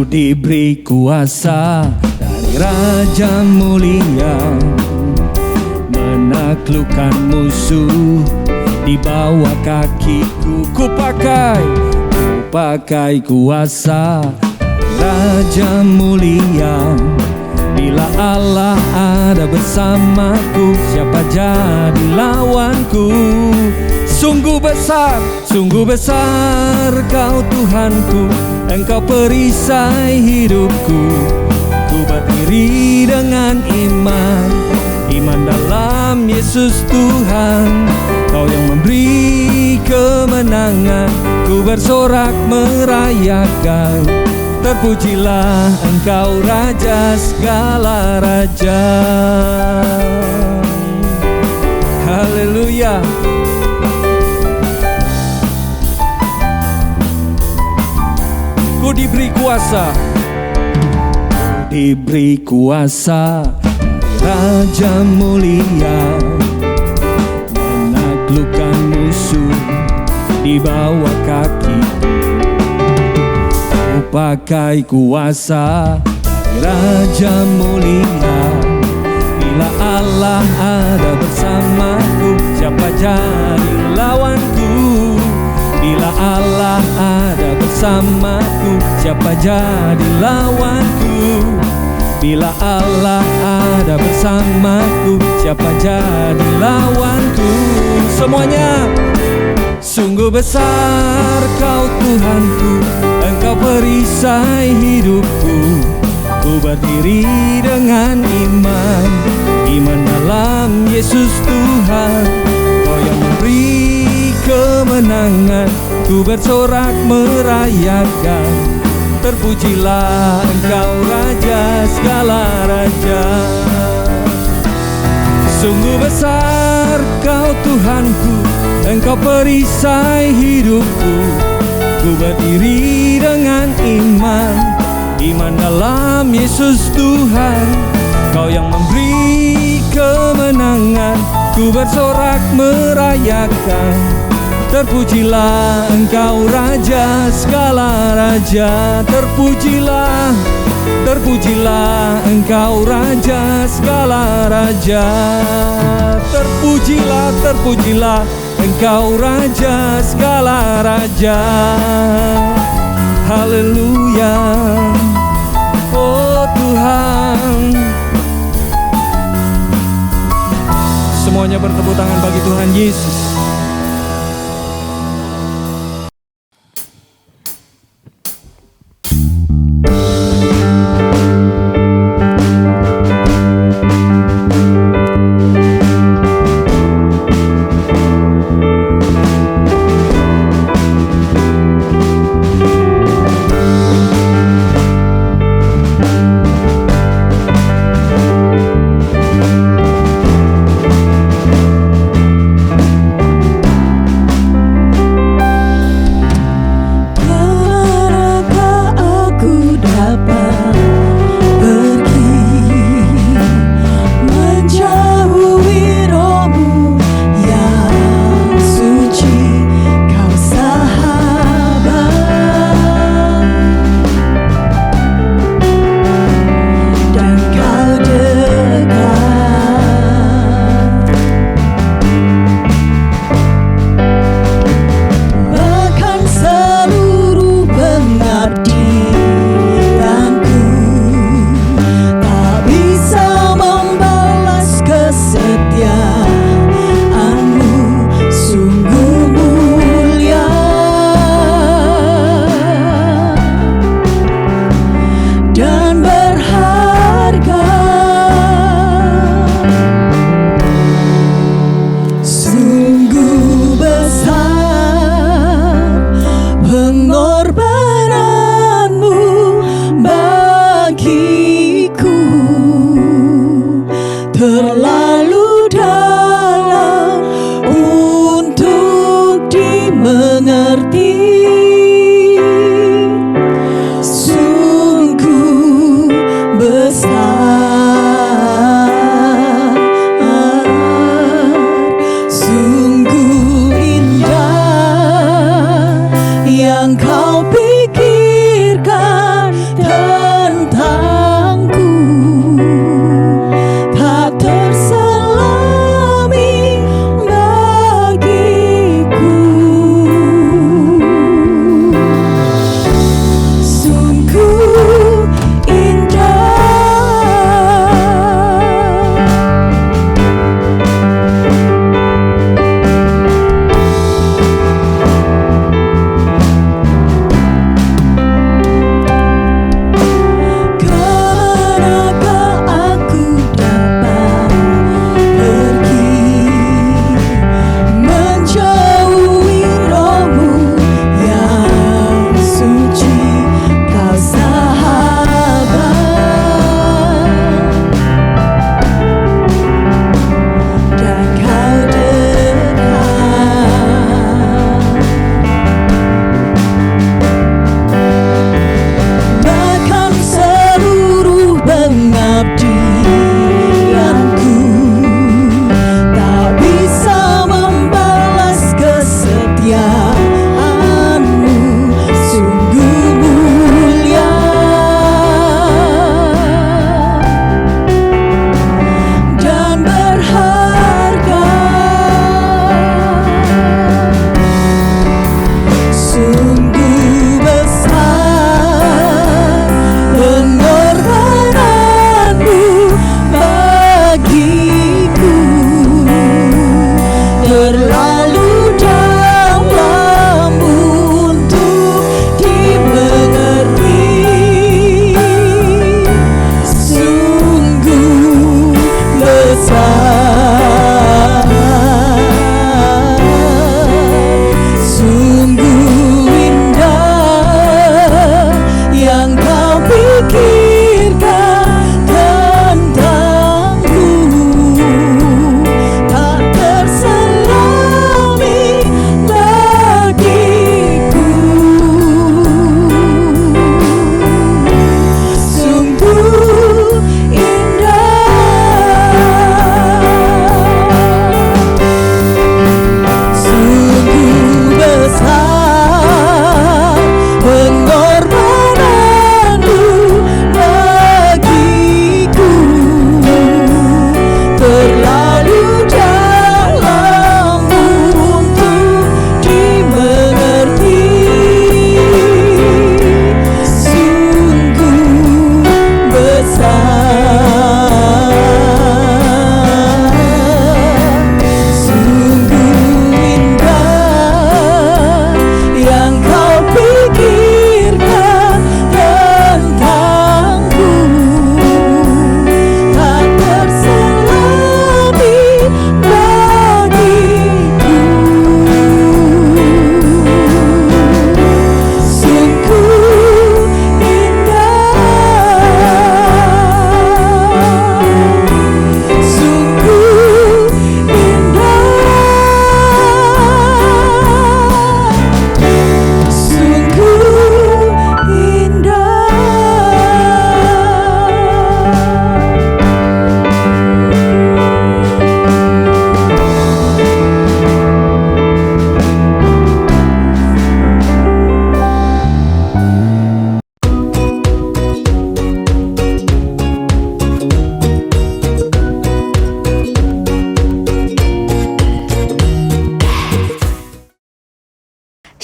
diberi kuasa dari Raja Mulia, menaklukkan musuh di bawah kakiku. Ku pakai kuasa Raja Mulia. Bila Allah ada bersamaku, siapa jadi lawanku? Sungguh besar Kau Tuhanku, Engkau perisai hidupku. Ku berdiri dengan iman dalam Yesus Tuhan. Kau yang memberi kemenangan, ku bersorak merayakan. Terpujilah Engkau Raja segala raja. Haleluya. Ku diberi kuasa Raja Mulia, menaklukkan musuh di bawah kaki. Ku pakai kuasa Raja Mulia. Bila Allah ada bersamaku, siapa jadi lawanku? Bila Allah ada bersamaku, siapa jadi lawanku? Bila Allah ada bersamaku, siapa jadi lawanku? Semuanya. Sungguh besar Kau Tuhanku, Engkau perisai hidupku. Ku berdiri dengan iman dalam Yesus Tuhan. Kau yang memberi kemenangan, ku bersorak merayakan. Terpujilah Engkau Raja segala raja. Sungguh besar Kau Tuhanku, Engkau perisai hidupku. Ku berdiri dengan iman dalam Yesus Tuhan. Kau yang memberi kemenangan, ku bersorak merayakan. Terpujilah Engkau Raja segala raja. Terpujilah Engkau Raja segala raja. Terpujilah Engkau Raja segala raja. Haleluya. Oh Tuhan. Semuanya bertepuk tangan bagi Tuhan Yesus.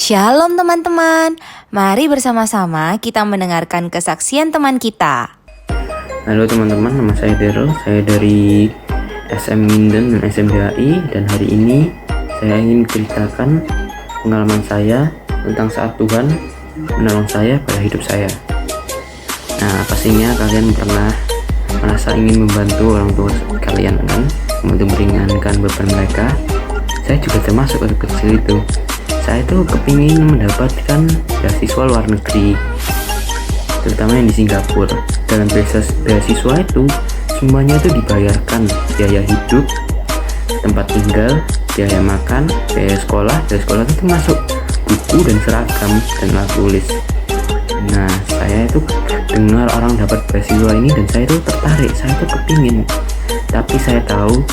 Shalom teman-teman, mari bersama-sama kita mendengarkan kesaksian teman kita. Halo teman-teman, nama saya Daryl, saya dari SM Minden dan SMDAI, dan hari ini saya ingin ceritakan pengalaman saya tentang saat Tuhan menolong saya pada hidup saya. Nah, pastinya kalian pernah merasa ingin membantu orang tua kalian kan, untuk meringankan beban mereka. Saya juga termasuk waktu kecil itu. Saya tuh kepingin mendapatkan beasiswa luar negeri, terutama yang di Singapura. Dalam beasiswa itu semuanya itu dibayarkan, biaya hidup, tempat tinggal, biaya makan, biaya sekolah. Biaya sekolah itu termasuk buku dan seragam dan alat tulis. Nah, saya itu dengar orang dapat beasiswa ini dan saya itu tertarik, saya itu kepingin. Tapi saya tahu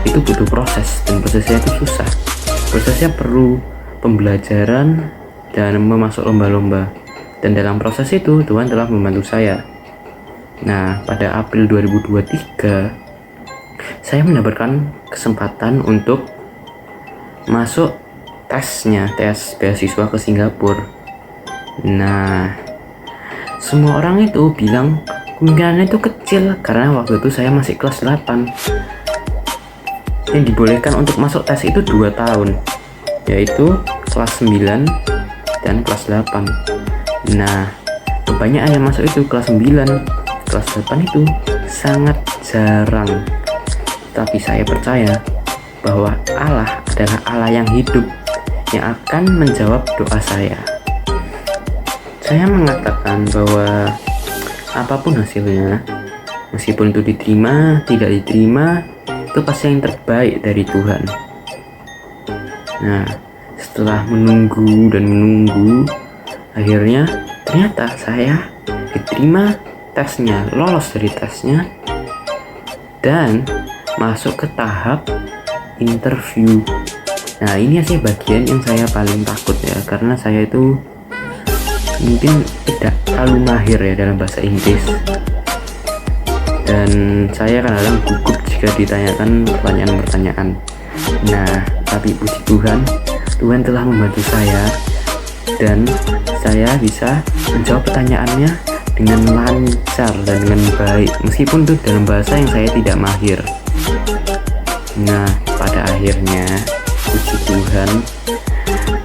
itu butuh proses dan prosesnya itu susah. Prosesnya perlu pembelajaran dan memasuk lomba-lomba. Dan dalam proses itu Tuhan telah membantu saya. Nah, pada April 2023 saya mendapatkan kesempatan untuk masuk tes beasiswa ke Singapura. Nah, semua orang itu bilang kemungkinannya itu kecil karena waktu itu saya masih kelas 8. Yang dibolehkan untuk masuk tes itu 2 tahun, yaitu kelas 9 dan kelas 8. Nah, kebanyakan yang masuk itu kelas 9, kelas 8 itu sangat jarang. Tapi saya percaya bahwa Allah adalah Allah yang hidup, yang akan menjawab doa saya. Saya mengatakan bahwa apapun hasilnya, meskipun itu diterima, tidak diterima, itu pasti yang terbaik dari Tuhan. Nah, setelah menunggu dan menunggu, akhirnya ternyata saya diterima tesnya, lolos dari tesnya, dan masuk ke tahap interview. Nah, ini sih bagian yang saya paling takut ya, karena saya itu mungkin tidak terlalu mahir ya dalam bahasa Inggris, dan saya kadang-kadang gugup jika ditanyakan pertanyaan-pertanyaan. Nah, tapi puji Tuhan, Tuhan telah membantu saya dan saya bisa menjawab pertanyaannya dengan lancar dan dengan baik, meskipun itu dalam bahasa yang saya tidak mahir. Nah, pada akhirnya puji Tuhan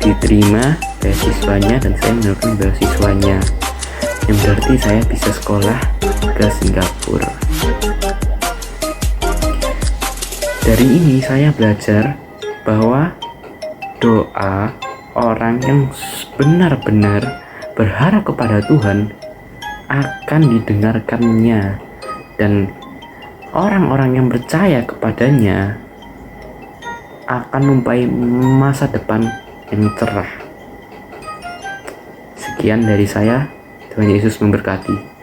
diterima beasiswanya dan saya mendapatkan beasiswanya, yang berarti saya bisa sekolah ke Singapura. Dari ini saya belajar bahwa doa orang yang benar-benar berharap kepada Tuhan akan didengarkannya, dan orang-orang yang percaya kepadanya akan mempunyai masa depan yang cerah. Sekian dari saya, Tuhan Yesus memberkati.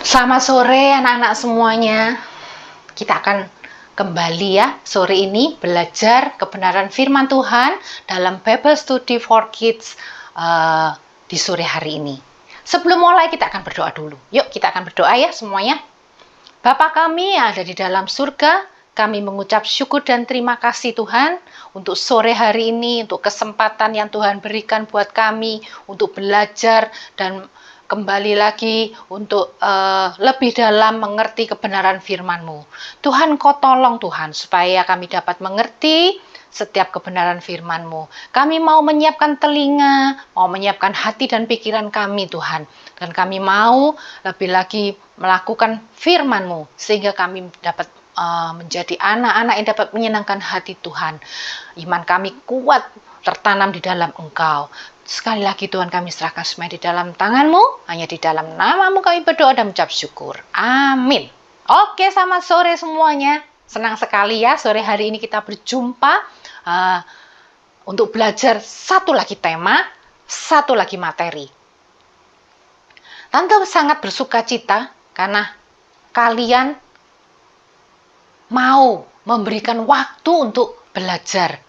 Selamat sore anak-anak semuanya. Kita akan kembali ya sore ini belajar kebenaran firman Tuhan dalam Bible Study for Kids di sore hari ini. Sebelum mulai kita akan berdoa dulu. Yuk kita akan berdoa ya semuanya. Bapa kami yang ada di dalam surga, kami mengucap syukur dan terima kasih Tuhan untuk sore hari ini, untuk kesempatan yang Tuhan berikan buat kami untuk belajar dan kembali lagi untuk lebih dalam mengerti kebenaran firman-Mu. Tuhan, Kau tolong Tuhan, supaya kami dapat mengerti setiap kebenaran firman-Mu. Kami mau menyiapkan telinga, mau menyiapkan hati dan pikiran kami Tuhan. Dan kami mau lebih lagi melakukan firman-Mu, sehingga kami dapat menjadi anak-anak yang dapat menyenangkan hati Tuhan. Iman kami kuat, tertanam di dalam Engkau. Sekali lagi Tuhan, kami serahkan semua di dalam tangan-Mu, hanya di dalam nama-Mu kami berdoa dan mengucap syukur. Amin. Oke, selamat sore semuanya. Senang sekali ya sore hari ini kita berjumpa untuk belajar satu lagi tema, satu lagi materi. Tante sangat bersuka cita karena kalian mau memberikan waktu untuk belajar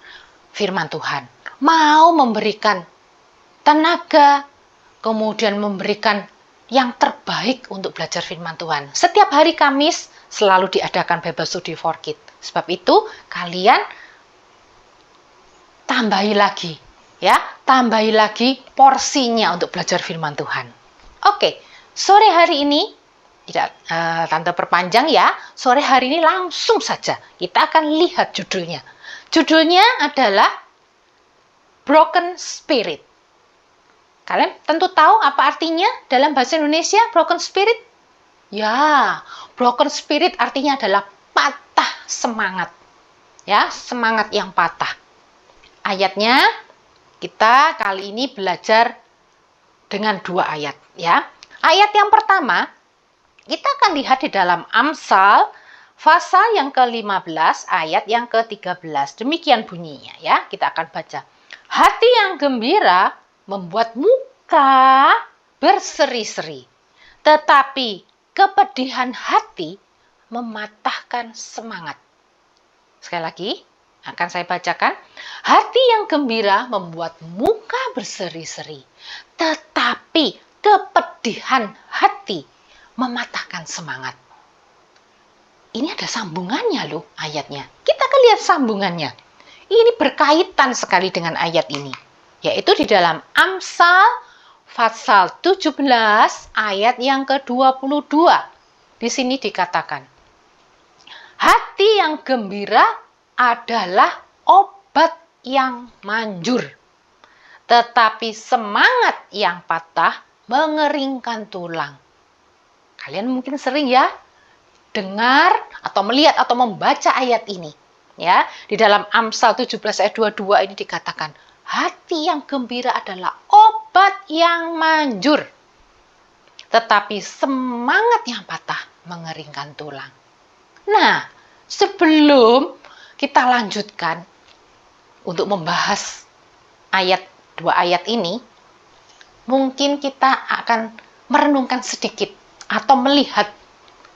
firman Tuhan. Mau memberikan tenaga, kemudian memberikan yang terbaik untuk belajar firman Tuhan. Setiap hari Kamis selalu diadakan Bible Study for Kids. Sebab itu kalian tambahi lagi, ya, tambahi lagi porsinya untuk belajar firman Tuhan. Oke, sore hari ini tidak Tante perpanjang ya. Sore hari ini langsung saja kita akan lihat judulnya. Judulnya adalah Broken Spirit. Kalian tentu tahu apa artinya dalam bahasa Indonesia broken spirit? Ya, broken spirit artinya adalah patah semangat. Ya, semangat yang patah. Ayatnya kita kali ini belajar dengan 2 ayat ya. Ayat yang pertama kita akan lihat di dalam Amsal pasal yang ke-15 ayat yang ke-13. Demikian bunyinya ya. Kita akan baca. Hati yang gembira membuat muka berseri-seri, tetapi kepedihan hati mematahkan semangat. Sekali lagi, akan saya bacakan. Hati yang gembira membuat muka berseri-seri, tetapi kepedihan hati mematahkan semangat. Ini ada sambungannya loh ayatnya. Kita akan lihat sambungannya. Ini berkaitan sekali dengan ayat ini. Yaitu di dalam Amsal pasal 17 ayat yang ke-22. Di sini dikatakan, hati yang gembira adalah obat yang manjur, tetapi semangat yang patah mengeringkan tulang. Kalian mungkin sering ya dengar atau melihat atau membaca ayat ini. Ya, di dalam Amsal 17 ayat 22 ini dikatakan, hati yang gembira adalah obat yang manjur, tetapi semangat yang patah mengeringkan tulang. Nah, sebelum kita lanjutkan untuk membahas dua ayat ini, mungkin kita akan merenungkan sedikit atau melihat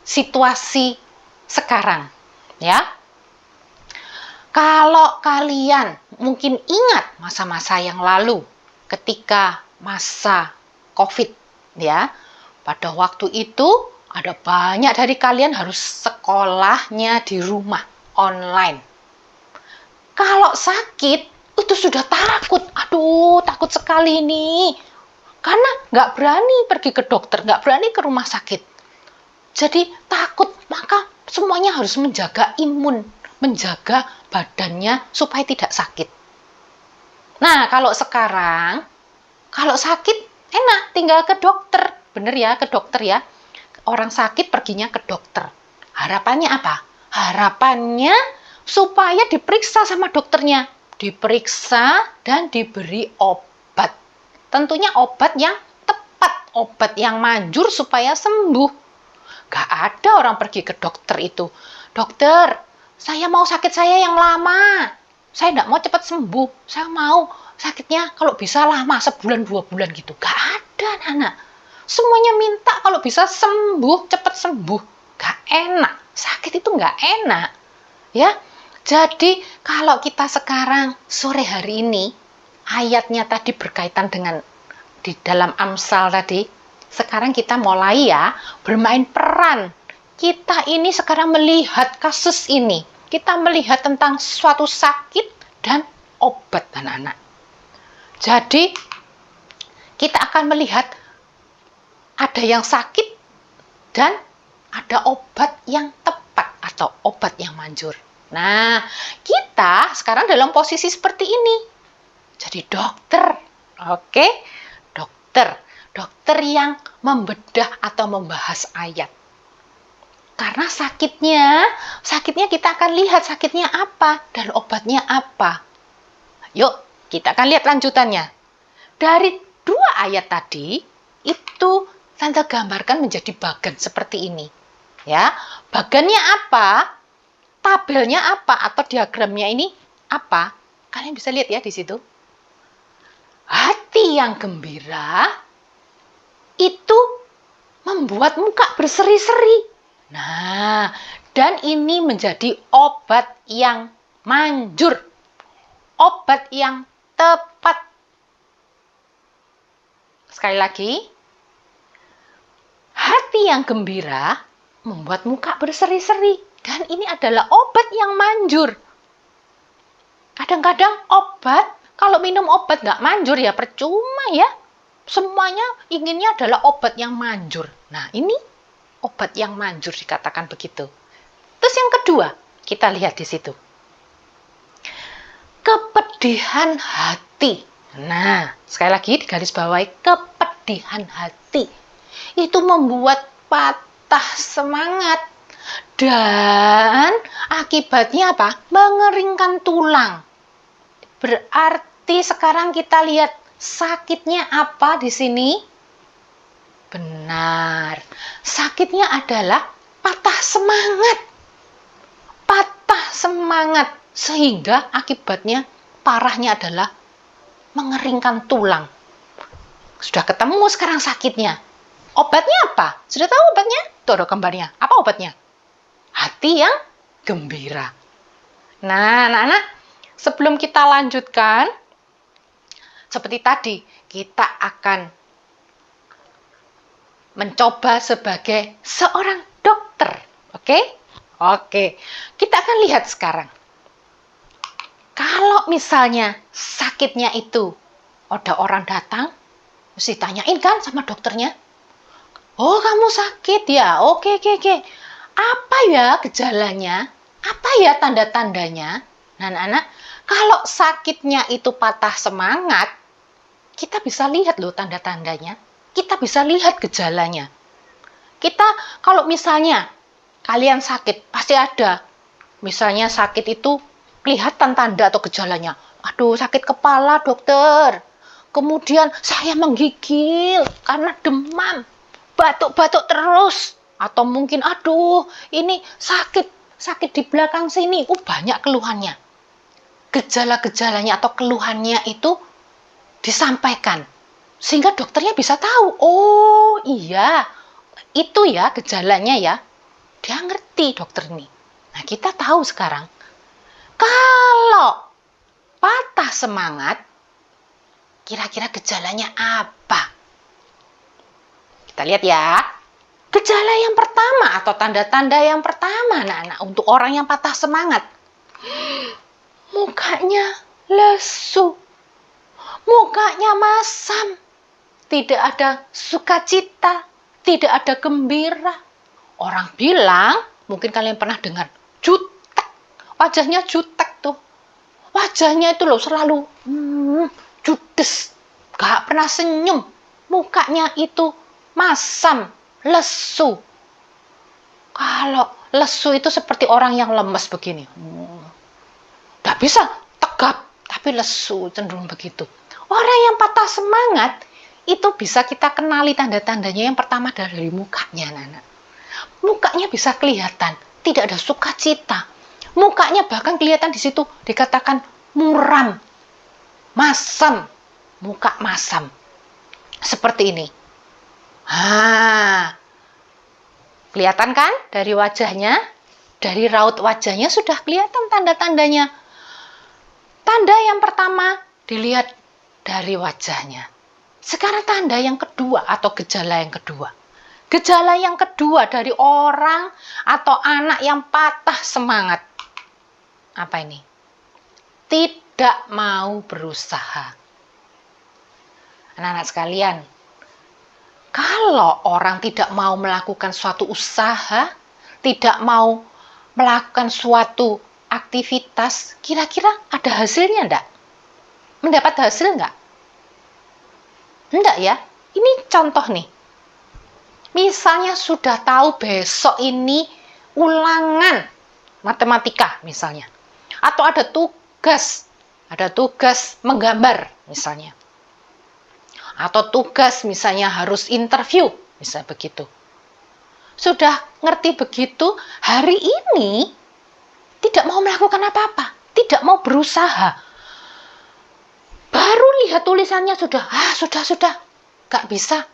situasi sekarang, ya. Kalau kalian mungkin ingat masa-masa yang lalu ketika masa COVID, ya. Pada waktu itu ada banyak dari kalian harus sekolahnya di rumah online. Kalau sakit itu sudah takut. Aduh, takut sekali nih. Karena nggak berani pergi ke dokter, nggak berani ke rumah sakit. Jadi takut, maka semuanya harus menjaga imun, menjaga badannya supaya tidak sakit. Nah, kalau sekarang, kalau sakit enak, tinggal ke dokter. Bener ya, ke dokter ya. Orang sakit perginya ke dokter. Harapannya apa? Harapannya supaya diperiksa sama dokternya. Diperiksa dan diberi obat. Tentunya obat yang tepat, obat yang manjur supaya sembuh. Gak ada orang pergi ke dokter itu. Dokter, saya mau sakit saya yang lama. Saya tidak mau cepat sembuh. Saya mau sakitnya kalau bisa lama, sebulan 2 bulan gitu. Gak ada anak-anak. Semuanya minta kalau bisa sembuh, cepat sembuh. Gak enak. Sakit itu gak enak. Ya. Jadi kalau kita sekarang sore hari ini, ayatnya tadi berkaitan dengan di dalam Amsal tadi, sekarang kita mulai ya bermain peran. Kita ini sekarang melihat kasus ini. Kita melihat tentang suatu sakit dan obat anak-anak. Jadi kita akan melihat ada yang sakit dan ada obat yang tepat atau obat yang manjur. Nah, kita sekarang dalam posisi seperti ini. Jadi dokter, oke? Dokter yang membedah atau membahas ayat. Karena sakitnya kita akan lihat sakitnya apa dan obatnya apa. Yuk, kita akan lihat lanjutannya. Dari 2 ayat tadi, itu Tante gambarkan menjadi bagan seperti ini. Ya, bagannya apa? Tabelnya apa? Atau diagramnya ini apa? Kalian bisa lihat ya di situ. Hati yang gembira itu membuat muka berseri-seri. Nah, dan ini menjadi obat yang manjur, obat yang tepat. Sekali lagi, hati yang gembira membuat muka berseri-seri. Dan ini adalah obat yang manjur. Kadang-kadang obat, kalau minum obat nggak manjur ya percuma ya. Semuanya inginnya adalah obat yang manjur. Nah, ini obat yang manjur dikatakan begitu. Terus yang kedua, kita lihat di situ. Kepedihan hati. Nah, sekali lagi digarisbawahi, kepedihan hati. Itu membuat patah semangat. Dan akibatnya apa? Mengeringkan tulang. Berarti sekarang kita lihat sakitnya apa di sini? Benar. Sakitnya adalah patah semangat. Patah semangat. Sehingga akibatnya parahnya adalah mengeringkan tulang. Sudah ketemu sekarang sakitnya. Obatnya apa? Sudah tahu obatnya? Tuh ada gambarnya. Apa obatnya? Hati yang gembira. Nah, anak-anak, sebelum kita lanjutkan, seperti tadi, kita akan mencoba sebagai seorang dokter. Oke? Oke. Kita akan lihat sekarang. Kalau misalnya sakitnya itu, ada orang datang, mesti tanyain kan sama dokternya. Oh, kamu sakit ya? Oke. Apa ya gejalanya? Apa ya tanda-tandanya? Nah, anak-anak, kalau sakitnya itu patah semangat, kita bisa lihat loh tanda-tandanya. Kita bisa lihat gejalanya. Kita, kalau misalnya kalian sakit, pasti ada. Misalnya sakit itu kelihatan tanda atau gejalanya. Aduh, sakit kepala, dokter. Kemudian saya menggigil karena demam. Batuk-batuk terus. Atau mungkin, aduh, ini sakit di belakang sini. Banyak keluhannya. Gejala-gejalanya atau keluhannya itu disampaikan. Sehingga dokternya bisa tahu, oh iya, itu ya gejalanya ya. Dia ngerti dokter ini. Nah, kita tahu sekarang. Kalau patah semangat, kira-kira gejalanya apa? Kita lihat ya. Gejala yang pertama atau tanda-tanda yang pertama, anak-anak, untuk orang yang patah semangat. Mukanya lesu. Mukanya masam. Tidak ada sukacita. Tidak ada gembira. Orang bilang, mungkin kalian pernah dengar, jutek. Wajahnya jutek tuh. Wajahnya itu loh selalu judes. Gak pernah senyum. Mukanya itu masam. Lesu. Kalau lesu itu seperti orang yang lemes begini. Tidak bisa tegap, tapi lesu, cenderung begitu. Orang yang patah semangat, itu bisa kita kenali tanda-tandanya. Yang pertama dari mukanya, anak-anak. Mukanya bisa kelihatan, tidak ada sukacita. Mukanya bahkan kelihatan di situ dikatakan muram, masam, muka masam. Seperti ini. Kelihatan kan dari wajahnya, dari raut wajahnya sudah kelihatan tanda-tandanya. Tanda yang pertama dilihat dari wajahnya. Sekarang tanda yang kedua atau gejala yang kedua. Gejala yang kedua dari orang atau anak yang patah semangat. Apa ini? Tidak mau berusaha. Anak-anak sekalian, kalau orang tidak mau melakukan suatu usaha, tidak mau melakukan suatu aktivitas, kira-kira ada hasilnya enggak? Mendapat hasil enggak? Enggak ya? Ini contoh nih. Misalnya sudah tahu besok ini ulangan matematika misalnya. Atau ada tugas menggambar misalnya. Atau tugas misalnya harus interview, misalnya begitu. Sudah ngerti begitu, hari ini tidak mau melakukan apa-apa, tidak mau berusaha. Baru lihat tulisannya sudah, gak bisa,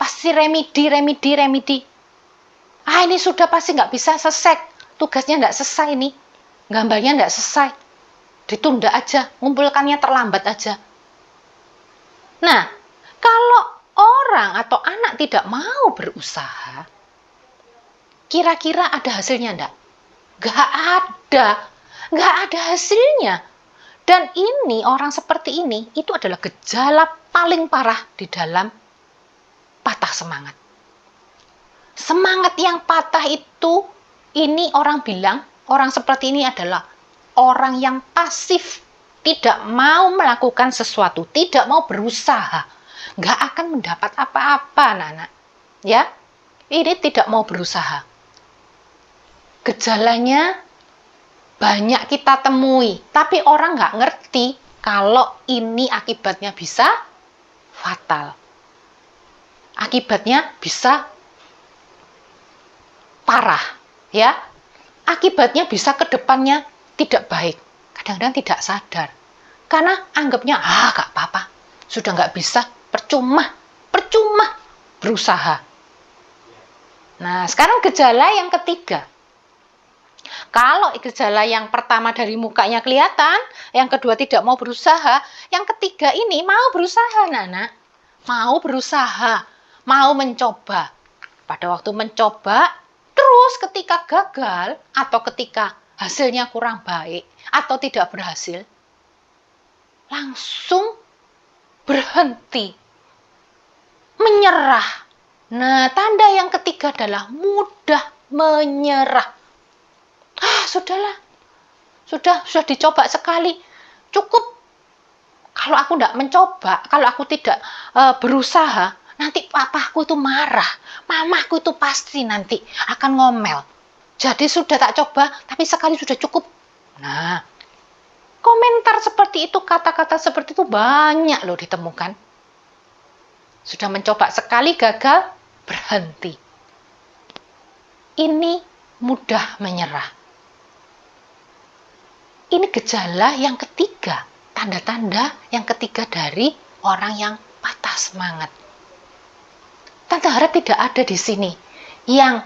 pasti remedi. Ini sudah pasti nggak bisa selesai, tugasnya nggak selesai ini, gambarnya nggak selesai, ditunda aja, ngumpulkannya terlambat aja. Nah, kalau orang atau anak tidak mau berusaha, kira-kira ada hasilnya enggak? Nggak ada hasilnya. Dan ini, orang seperti ini, itu adalah gejala paling parah di dalam patah semangat. Semangat yang patah itu, ini orang bilang, orang seperti ini adalah orang yang pasif, tidak mau melakukan sesuatu, tidak mau berusaha, nggak akan mendapat apa-apa, anak-anak. Ya, ini tidak mau berusaha. Gejalanya banyak kita temui, tapi orang nggak ngerti kalau ini akibatnya bisa fatal. Akibatnya bisa parah, ya. Akibatnya bisa ke depannya tidak baik. Kadang-kadang tidak sadar. Karena anggapnya, nggak apa-apa. Sudah nggak bisa, percuma berusaha. Nah, sekarang gejala yang ketiga. Kalau gejala yang pertama dari mukanya kelihatan, yang kedua tidak mau berusaha, yang ketiga ini mau berusaha, Nana. Mau berusaha, mau mencoba. Pada waktu mencoba, terus ketika gagal atau ketika hasilnya kurang baik atau tidak berhasil, langsung berhenti, menyerah. Nah, tanda yang ketiga adalah mudah menyerah. Sudahlah, sudah dicoba sekali, cukup. Kalau aku tidak mencoba, kalau aku tidak berusaha, nanti papaku itu marah, mamaku itu pasti nanti akan ngomel. Jadi sudah tak coba, tapi sekali sudah cukup. Nah, komentar seperti itu, kata-kata seperti itu banyak loh ditemukan. Sudah mencoba sekali gagal, berhenti. Ini mudah menyerah. Ini gejala yang ketiga, tanda-tanda yang ketiga dari orang yang patah semangat. Tante harap tidak ada di sini yang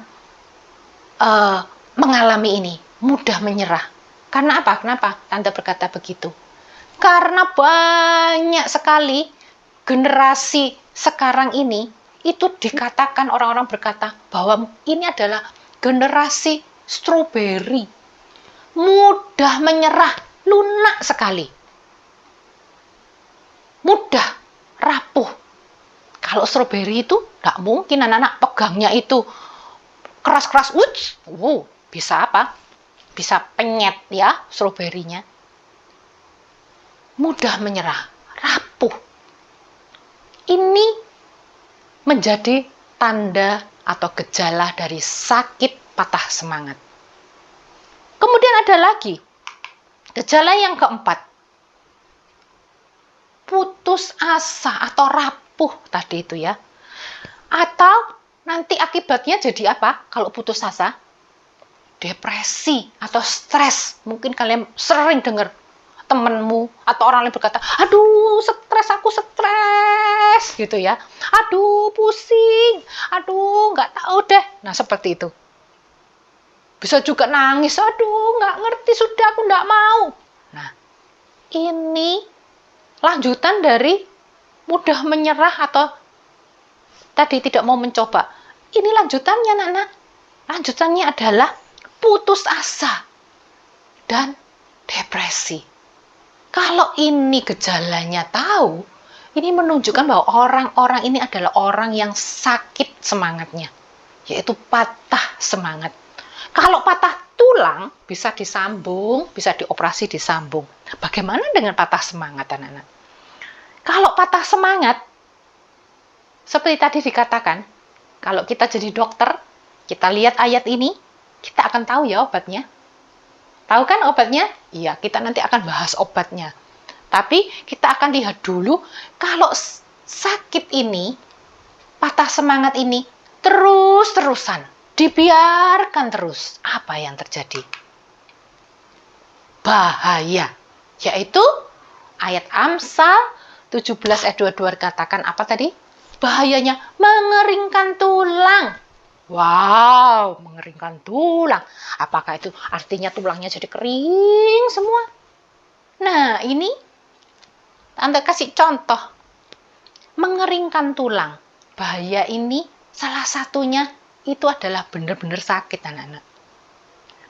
mengalami ini, mudah menyerah. Karena apa? Kenapa Tante berkata begitu? Karena banyak sekali generasi sekarang ini, itu dikatakan, orang-orang berkata bahwa ini adalah generasi stroberi. Mudah menyerah, lunak sekali. Mudah rapuh. Kalau stroberi itu nggak mungkin anak-anak pegangnya itu keras-keras. Bisa apa? Bisa penyet ya stroberinya. Mudah menyerah, rapuh. Ini menjadi tanda atau gejala dari sakit patah semangat. Kemudian ada lagi gejala yang keempat, putus asa atau rapuh tadi itu ya. Atau nanti akibatnya jadi apa? Kalau putus asa, depresi atau stres. Mungkin kalian sering dengar temanmu atau orang lain berkata, aduh aku stres gitu ya. Aduh pusing, aduh nggak tahu deh. Nah seperti itu. Bisa juga nangis, aduh nggak ngerti, sudah aku nggak mau. Nah, ini lanjutan dari mudah menyerah atau tadi tidak mau mencoba. Ini lanjutannya, Nana. Lanjutannya adalah putus asa dan depresi. Kalau ini gejalanya tahu, ini menunjukkan bahwa orang-orang ini adalah orang yang sakit semangatnya, yaitu patah semangat. Kalau patah tulang bisa disambung, bisa dioperasi disambung. Bagaimana dengan patah semangat, anak-anak? Kalau patah semangat, seperti tadi dikatakan, kalau kita jadi dokter, kita lihat ayat ini, kita akan tahu ya obatnya. Tahu kan obatnya? Iya, kita nanti akan bahas obatnya. Tapi kita akan lihat dulu, kalau sakit ini, patah semangat ini, terus-terusan, dibiarkan terus, apa yang terjadi? Bahaya, yaitu ayat Amsal 17 ayat 22 katakan apa tadi? bahayanya mengeringkan tulang. Wow, mengeringkan tulang. Apakah itu artinya tulangnya jadi kering semua? Nah, ini Tante kasih contoh. Mengeringkan tulang. Bahaya ini salah satunya itu adalah benar-benar sakit anak-anak.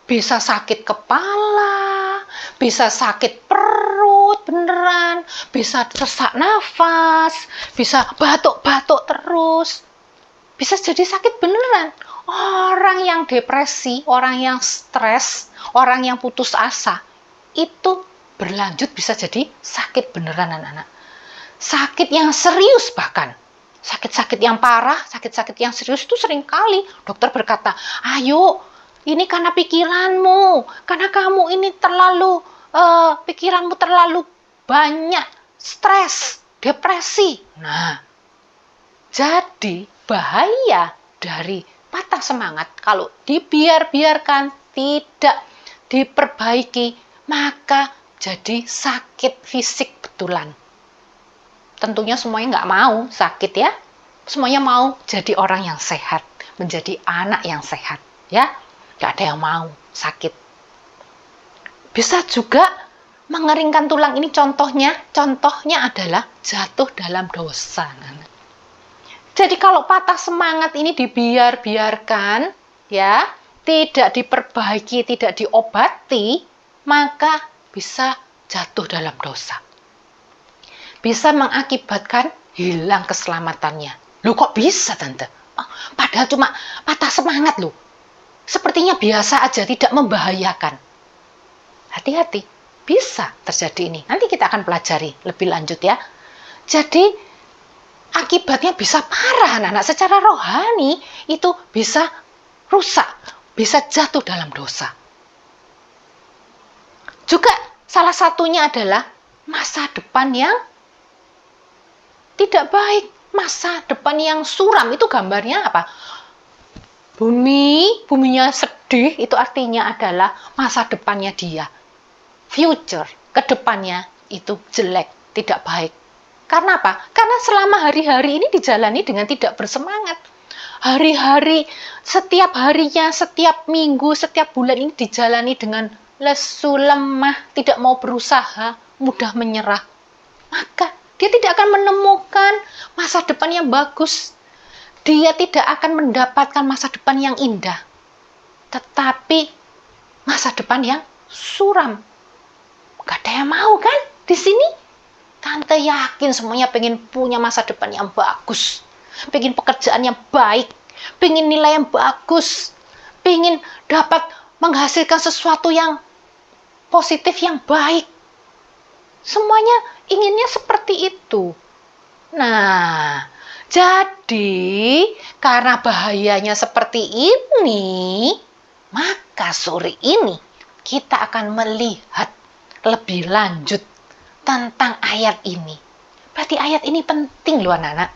Bisa sakit kepala, bisa sakit perut beneran, bisa sesak nafas, bisa batuk-batuk terus, bisa jadi sakit beneran. Orang yang depresi, orang yang stres, orang yang putus asa, itu berlanjut bisa jadi sakit beneran anak-anak. Sakit yang serius bahkan. Sakit-sakit yang parah, sakit-sakit yang serius itu sering kali dokter berkata, ayo, ini karena pikiranmu, karena kamu ini terlalu, pikiranmu terlalu banyak, stres, depresi. Nah, jadi bahaya dari patah semangat kalau dibiarkan tidak diperbaiki, maka jadi sakit fisik betulan. Tentunya semuanya nggak mau sakit ya. Semuanya mau jadi orang yang sehat, menjadi anak yang sehat ya. Nggak ada yang mau sakit. Bisa juga mengeringkan tulang ini contohnya adalah jatuh dalam dosa. Jadi kalau patah semangat ini dibiarkan ya, tidak diperbaiki, tidak diobati, maka bisa jatuh dalam dosa. Bisa mengakibatkan hilang keselamatannya. Loh kok bisa Tante? Oh, padahal cuma patah semangat loh. Sepertinya biasa aja, tidak membahayakan. Hati-hati, bisa terjadi ini. Nanti kita akan pelajari lebih lanjut ya. Jadi, akibatnya bisa parah anak-anak. Secara rohani, itu bisa rusak, bisa jatuh dalam dosa. Juga salah satunya adalah masa depan yang tidak baik, masa depan yang suram. Itu gambarnya apa? Buminya sedih, itu artinya adalah masa depannya dia. Future, ke depannya itu jelek, tidak baik. Karena apa? Karena selama hari-hari ini dijalani dengan tidak bersemangat. Hari-hari, setiap harinya, setiap minggu, setiap bulan ini dijalani dengan lesu, lemah, tidak mau berusaha, mudah menyerah. Maka dia tidak akan menemukan masa depan yang bagus. Dia tidak akan mendapatkan masa depan yang indah. Tetapi masa depan yang suram. Gak ada yang mau kan di sini? Tante yakin semuanya pengen punya masa depan yang bagus. Pengen pekerjaan yang baik. Pengen nilai yang bagus. Pengen dapat menghasilkan sesuatu yang positif, yang baik. Semuanya inginnya seperti itu. Nah, jadi karena bahayanya seperti ini, maka sore ini kita akan melihat lebih lanjut tentang ayat ini. Berarti ayat ini penting loh anak-anak.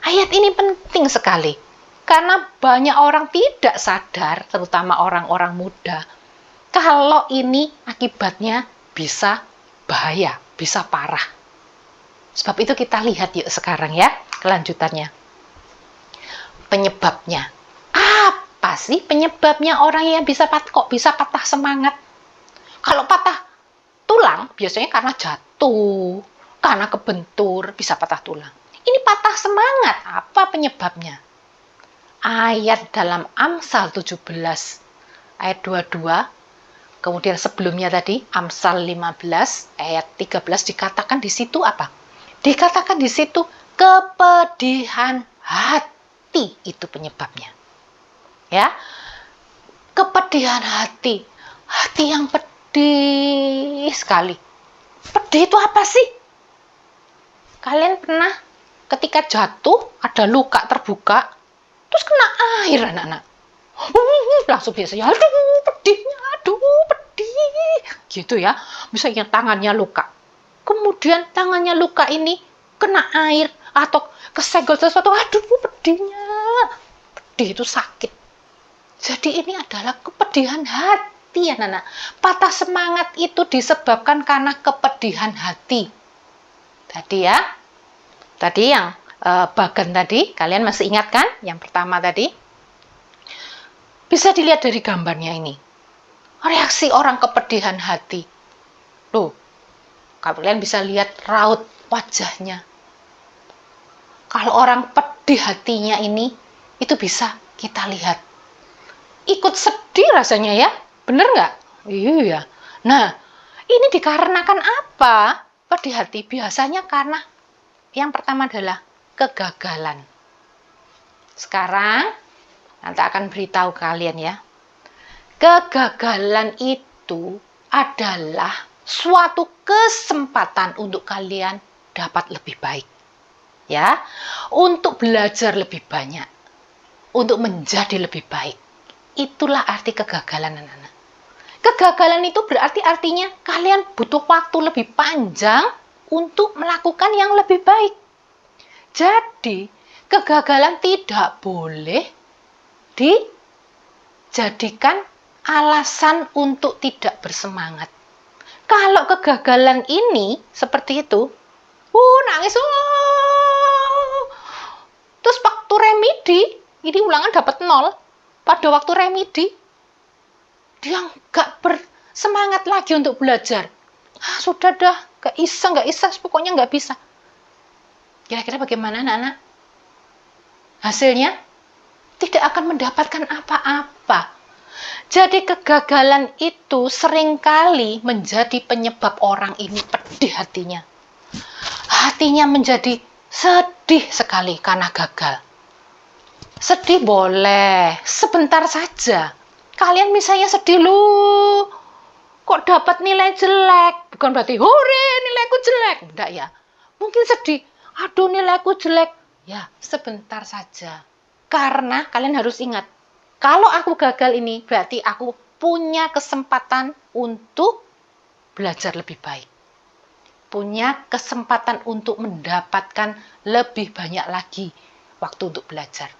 Ayat ini penting sekali. Karena banyak orang tidak sadar, terutama orang-orang muda, kalau ini akibatnya bisa bahaya, bisa parah. Sebab itu kita lihat yuk sekarang ya, kelanjutannya. Penyebabnya. Apa sih penyebabnya orang yang kok bisa patah semangat? Kalau patah tulang, biasanya karena jatuh, karena kebentur, bisa patah tulang. Ini patah semangat, apa penyebabnya? Ayat dalam Amsal 17, ayat 22, kemudian sebelumnya tadi, Amsal 15, ayat 13, dikatakan di situ apa? Dikatakan di situ, kepedihan hati itu penyebabnya. Ya, kepedihan hati. Hati yang pedih sekali. Pedih itu apa sih? Kalian pernah ketika jatuh, ada luka terbuka, terus kena air anak-anak. Langsung biasanya, aduh pedihnya, aduh pedih. Gitu ya, misalnya tangannya luka. Kemudian tangannya luka ini kena air atau kesenggol sesuatu, aduh pedihnya. Pedih itu sakit. Jadi ini adalah kepedihan hati anak-anak. Patah semangat itu disebabkan karena kepedihan hati. Tadi ya, tadi yang bagan tadi, kalian masih ingat kan? Yang pertama tadi. Bisa dilihat dari gambarnya ini. Reaksi orang kepedihan hati. Tuh, kalian bisa lihat raut wajahnya. Kalau orang pedih hatinya ini, itu bisa kita lihat. Ikut sedih rasanya ya, bener nggak? Iya. Nah, ini dikarenakan apa? Pedih hati biasanya karena yang pertama adalah kegagalan. Sekarang, nanti akan beritahu kalian ya. Kegagalan itu adalah suatu kesempatan untuk kalian dapat lebih baik. Ya, untuk belajar lebih banyak, untuk menjadi lebih baik. Itulah arti kegagalan, anak-anak. Kegagalan itu berarti artinya kalian butuh waktu lebih panjang untuk melakukan yang lebih baik. Jadi, kegagalan tidak boleh dijadikan alasan untuk tidak bersemangat. Kalau kegagalan ini seperti itu, nangis, terus waktu remedi, ini ulangan dapat 0. Pada waktu remedi, dia nggak bersemangat lagi untuk belajar. Sudah dah, nggak bisa, pokoknya nggak bisa. Kira-kira bagaimana anak-anak? Hasilnya tidak akan mendapatkan apa-apa. Jadi kegagalan itu seringkali menjadi penyebab orang ini pedih hatinya. Hatinya menjadi sedih sekali karena gagal. Sedih boleh, sebentar saja. Kalian misalnya sedih, kok dapat nilai jelek? Bukan berarti, hore, nilaiku jelek. Enggak ya. Mungkin sedih, aduh nilaiku jelek. Ya, sebentar saja. Karena kalian harus ingat, kalau aku gagal ini, berarti aku punya kesempatan untuk belajar lebih baik. Punya kesempatan untuk mendapatkan lebih banyak lagi waktu untuk belajar.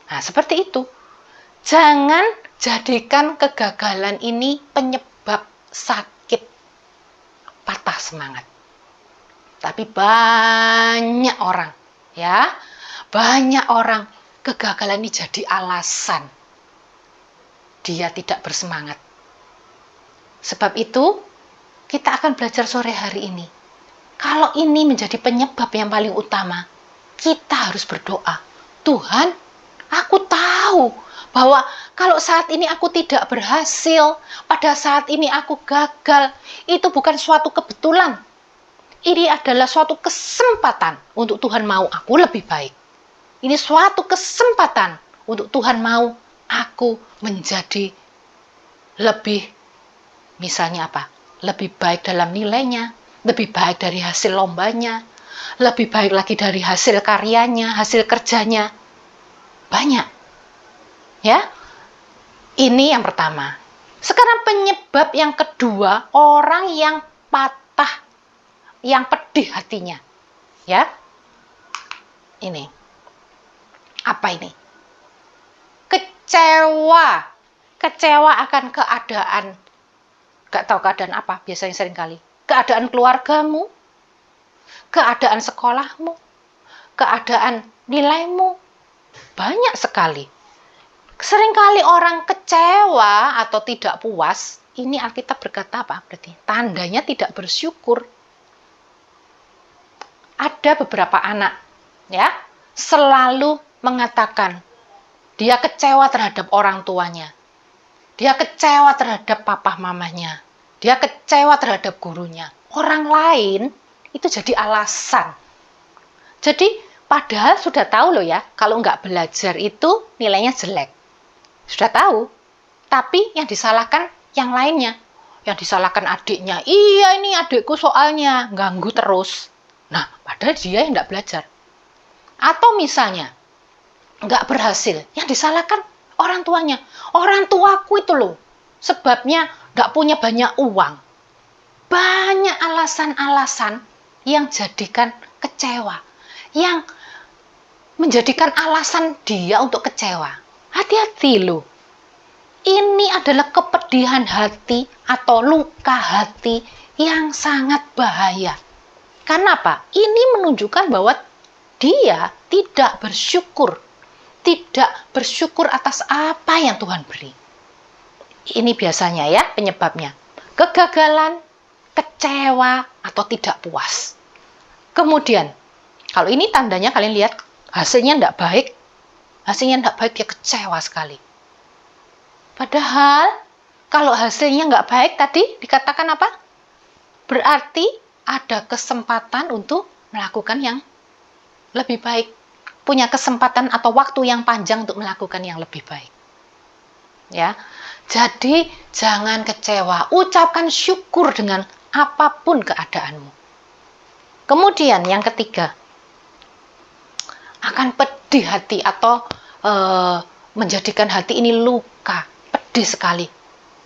Nah, seperti itu. Jangan jadikan kegagalan ini penyebab sakit, patah semangat. Tapi banyak orang, kegagalan ini jadi alasan dia tidak bersemangat. Sebab itu, kita akan belajar sore hari ini. Kalau ini menjadi penyebab yang paling utama, kita harus berdoa. Tuhan, aku tahu bahwa kalau saat ini aku tidak berhasil, pada saat ini aku gagal, itu bukan suatu kebetulan. Ini adalah suatu kesempatan untuk Tuhan mau aku lebih baik. Ini suatu kesempatan untuk Tuhan mau aku menjadi lebih, misalnya apa? Lebih baik dalam nilainya, lebih baik dari hasil lombanya, lebih baik lagi dari hasil karyanya, hasil kerjanya. Banyak. Ya. Ini yang pertama. Sekarang penyebab yang kedua, orang yang patah, yang pedih hatinya. Ya. Ini. Apa ini? Kecewa. Kecewa akan keadaan. Gak tahu keadaan apa, biasanya seringkali. Keadaan keluargamu, keadaan sekolahmu, keadaan nilaimu. Banyak sekali. Seringkali orang kecewa atau tidak puas, ini Alkitab berkata apa? Berarti tandanya tidak bersyukur. Ada beberapa anak, selalu mengatakan dia kecewa terhadap orang tuanya. Dia kecewa terhadap papa mamanya. Dia kecewa terhadap gurunya. Orang lain itu jadi alasan. Jadi padahal sudah tahu loh ya, kalau nggak belajar itu nilainya jelek. Sudah tahu. Tapi yang disalahkan yang lainnya. Yang disalahkan adiknya. Iya ini adikku soalnya ganggu terus. Nah padahal dia yang nggak belajar. Atau misalnya nggak berhasil. Yang disalahkan orang tuanya. Orang tuaku itu loh. Sebabnya nggak punya banyak uang. Banyak alasan-alasan yang jadikan kecewa. Yang menjadikan alasan dia untuk kecewa. Hati-hati loh. Ini adalah kepedihan hati atau luka hati yang sangat bahaya. Karena apa? Ini menunjukkan bahwa dia tidak bersyukur. Tidak bersyukur atas apa yang Tuhan beri. Ini biasanya ya penyebabnya. Kegagalan, kecewa, atau tidak puas. Kemudian, kalau ini tandanya kalian lihat hasilnya tidak baik. Hasilnya tidak baik, dia kecewa sekali. Padahal, kalau hasilnya nggak baik tadi dikatakan apa? Berarti ada kesempatan untuk melakukan yang lebih baik. Punya kesempatan atau waktu yang panjang untuk melakukan yang lebih baik. Ya. Jadi jangan kecewa, ucapkan syukur dengan apapun keadaanmu. Kemudian yang ketiga, akan pedih hati atau menjadikan hati ini luka, pedih sekali.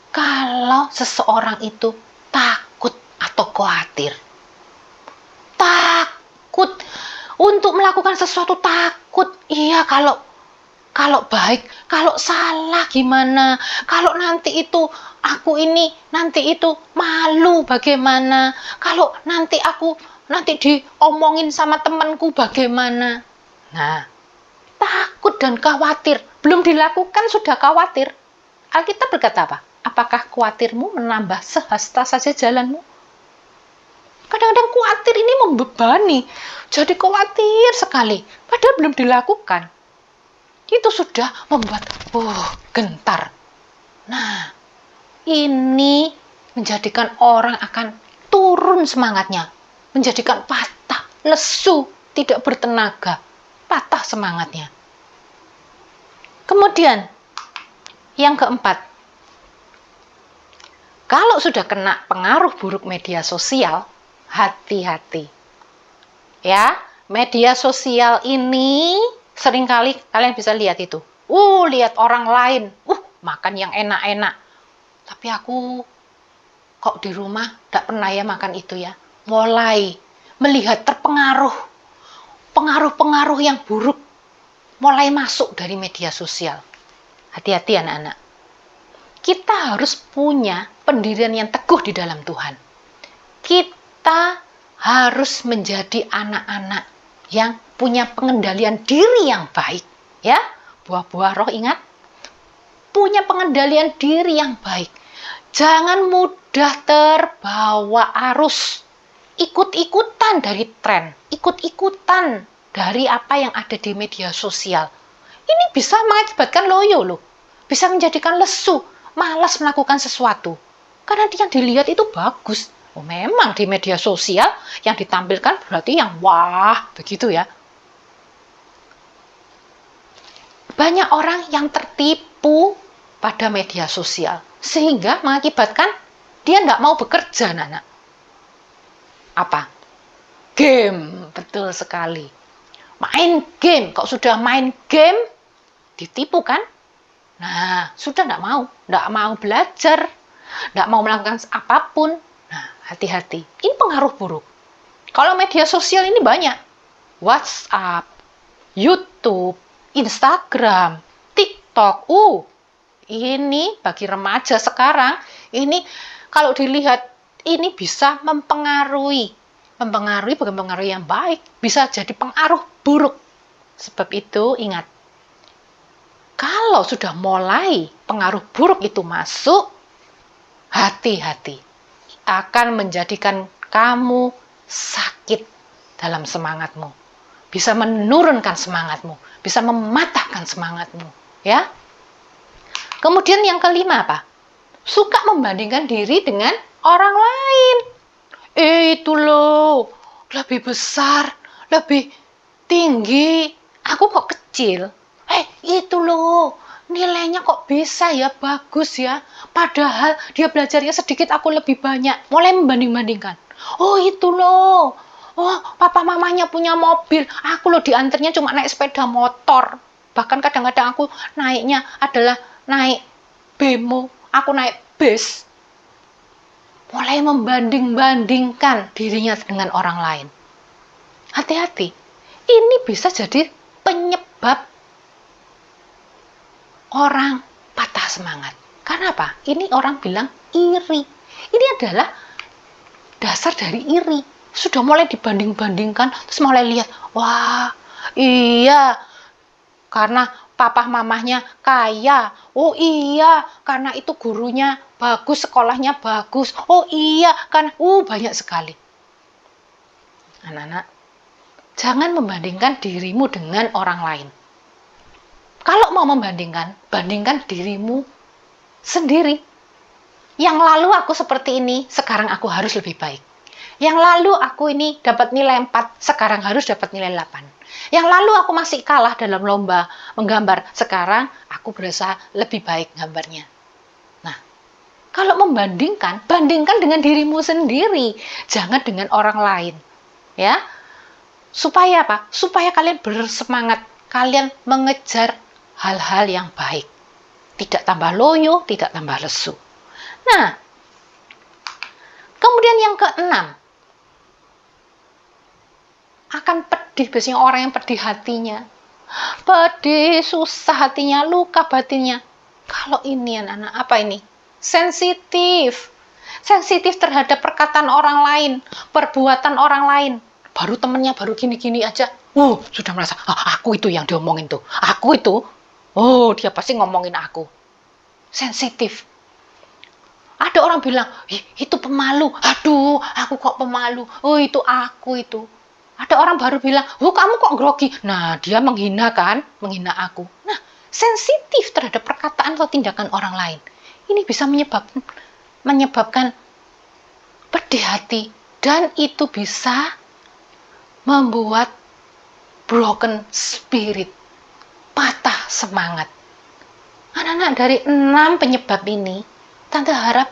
Kalau seseorang itu takut atau khawatir. Takut untuk melakukan sesuatu, takut. Iya, kalau baik, kalau salah gimana? Kalau nanti itu aku ini, nanti itu malu bagaimana? Kalau nanti diomongin sama temanku bagaimana? Nah, takut dan khawatir. Belum dilakukan sudah khawatir. Alkitab berkata apa? Apakah khawatirmu menambah sehasta saja jalanmu? Kadang-kadang khawatir ini membebani. Jadi khawatir sekali. Padahal belum dilakukan. Itu sudah membuat gentar. Nah, ini menjadikan orang akan turun semangatnya. Menjadikan patah, lesu, tidak bertenaga. Patah semangatnya. Kemudian, yang keempat. Kalau sudah kena pengaruh buruk media sosial, hati-hati. Ya, media sosial ini seringkali kalian bisa lihat itu. Lihat orang lain, makan yang enak-enak. Tapi aku kok di rumah tidak pernah ya makan itu ya. Mulai melihat terpengaruh. Pengaruh-pengaruh yang buruk mulai masuk dari media sosial. Hati-hati anak-anak. Kita harus punya pendirian yang teguh di dalam Tuhan. Kita harus menjadi anak-anak yang punya pengendalian diri yang baik. Ya, buah-buah roh ingat? Punya pengendalian diri yang baik. Jangan mudah terbawa arus. Ikut-ikutan dari tren. Ikut-ikutan dari apa yang ada di media sosial. Ini bisa mengakibatkan loyo loh. Bisa menjadikan lesu, malas melakukan sesuatu. Karena yang dilihat itu bagus. Memang di media sosial yang ditampilkan berarti yang wah, begitu ya. Banyak orang yang tertipu pada media sosial. Sehingga mengakibatkan dia tidak mau bekerja, anak. Apa? Game, betul sekali. Main game, kok sudah main game, ditipu kan? Nah, sudah tidak mau belajar, tidak mau melakukan apapun. Nah, hati-hati. Ini pengaruh buruk. Kalau media sosial ini banyak. WhatsApp, YouTube, Instagram, TikTok. Ini bagi remaja sekarang, ini kalau dilihat, ini bisa mempengaruhi. Bukan pengaruh yang baik. Bisa jadi pengaruh buruk. Sebab itu, ingat. Kalau sudah mulai pengaruh buruk itu masuk, hati-hati. Akan menjadikan kamu sakit dalam semangatmu. Bisa menurunkan semangatmu. Bisa mematahkan semangatmu. Ya. Kemudian yang kelima apa? Suka membandingkan diri dengan orang lain. Itu loh, lebih besar, lebih tinggi. Aku kok kecil. Itu loh, nilainya kok bisa ya, bagus ya. Padahal dia belajarnya sedikit, aku lebih banyak. Mulai membanding-bandingkan. Itu loh. Papa mamanya punya mobil. Aku loh diantarnya cuma naik sepeda motor. Bahkan kadang-kadang aku naiknya adalah naik bemo. Aku naik bus. Mulai membanding-bandingkan dirinya dengan orang lain. Hati-hati. Ini bisa jadi penyebab orang patah semangat. Karena apa? Ini orang bilang iri. Ini adalah dasar dari iri. sudah mulai dibanding-bandingkan, terus mulai lihat, wah, iya, karena papa mamahnya kaya. Oh iya, karena itu gurunya bagus, sekolahnya bagus. Oh iya, kan banyak sekali. Anak-anak, jangan membandingkan dirimu dengan orang lain. Kalau mau membandingkan, bandingkan dirimu sendiri. Yang lalu aku seperti ini, sekarang aku harus lebih baik. Yang lalu aku ini dapat nilai 4, sekarang harus dapat nilai 8. Yang lalu aku masih kalah dalam lomba menggambar, sekarang aku berusaha lebih baik gambarnya. Nah, kalau membandingkan, bandingkan dengan dirimu sendiri, jangan dengan orang lain. Ya, supaya apa? Supaya kalian bersemangat, kalian mengejar hal-hal yang baik. Tidak tambah loyo, tidak tambah lesu. Nah, kemudian yang keenam, akan pedih, biasanya orang yang pedih hatinya, pedih, susah hatinya, luka batinnya. Kalau ini anak-anak, apa ini? Sensitif terhadap perkataan orang lain, perbuatan orang lain. Baru temennya baru gini-gini aja, sudah merasa, aku itu yang diomongin tuh, aku itu, dia pasti ngomongin aku. Sensitif. Ada orang bilang, itu pemalu, aduh, aku kok pemalu, itu aku itu. Ada orang baru bilang, kamu kok grogi. Nah, dia menghina aku. Nah, sensitif terhadap perkataan atau tindakan orang lain. Ini bisa menyebabkan pedih hati. Dan itu bisa membuat broken spirit, patah semangat. Anak-anak, dari 6 penyebab ini, Tante harap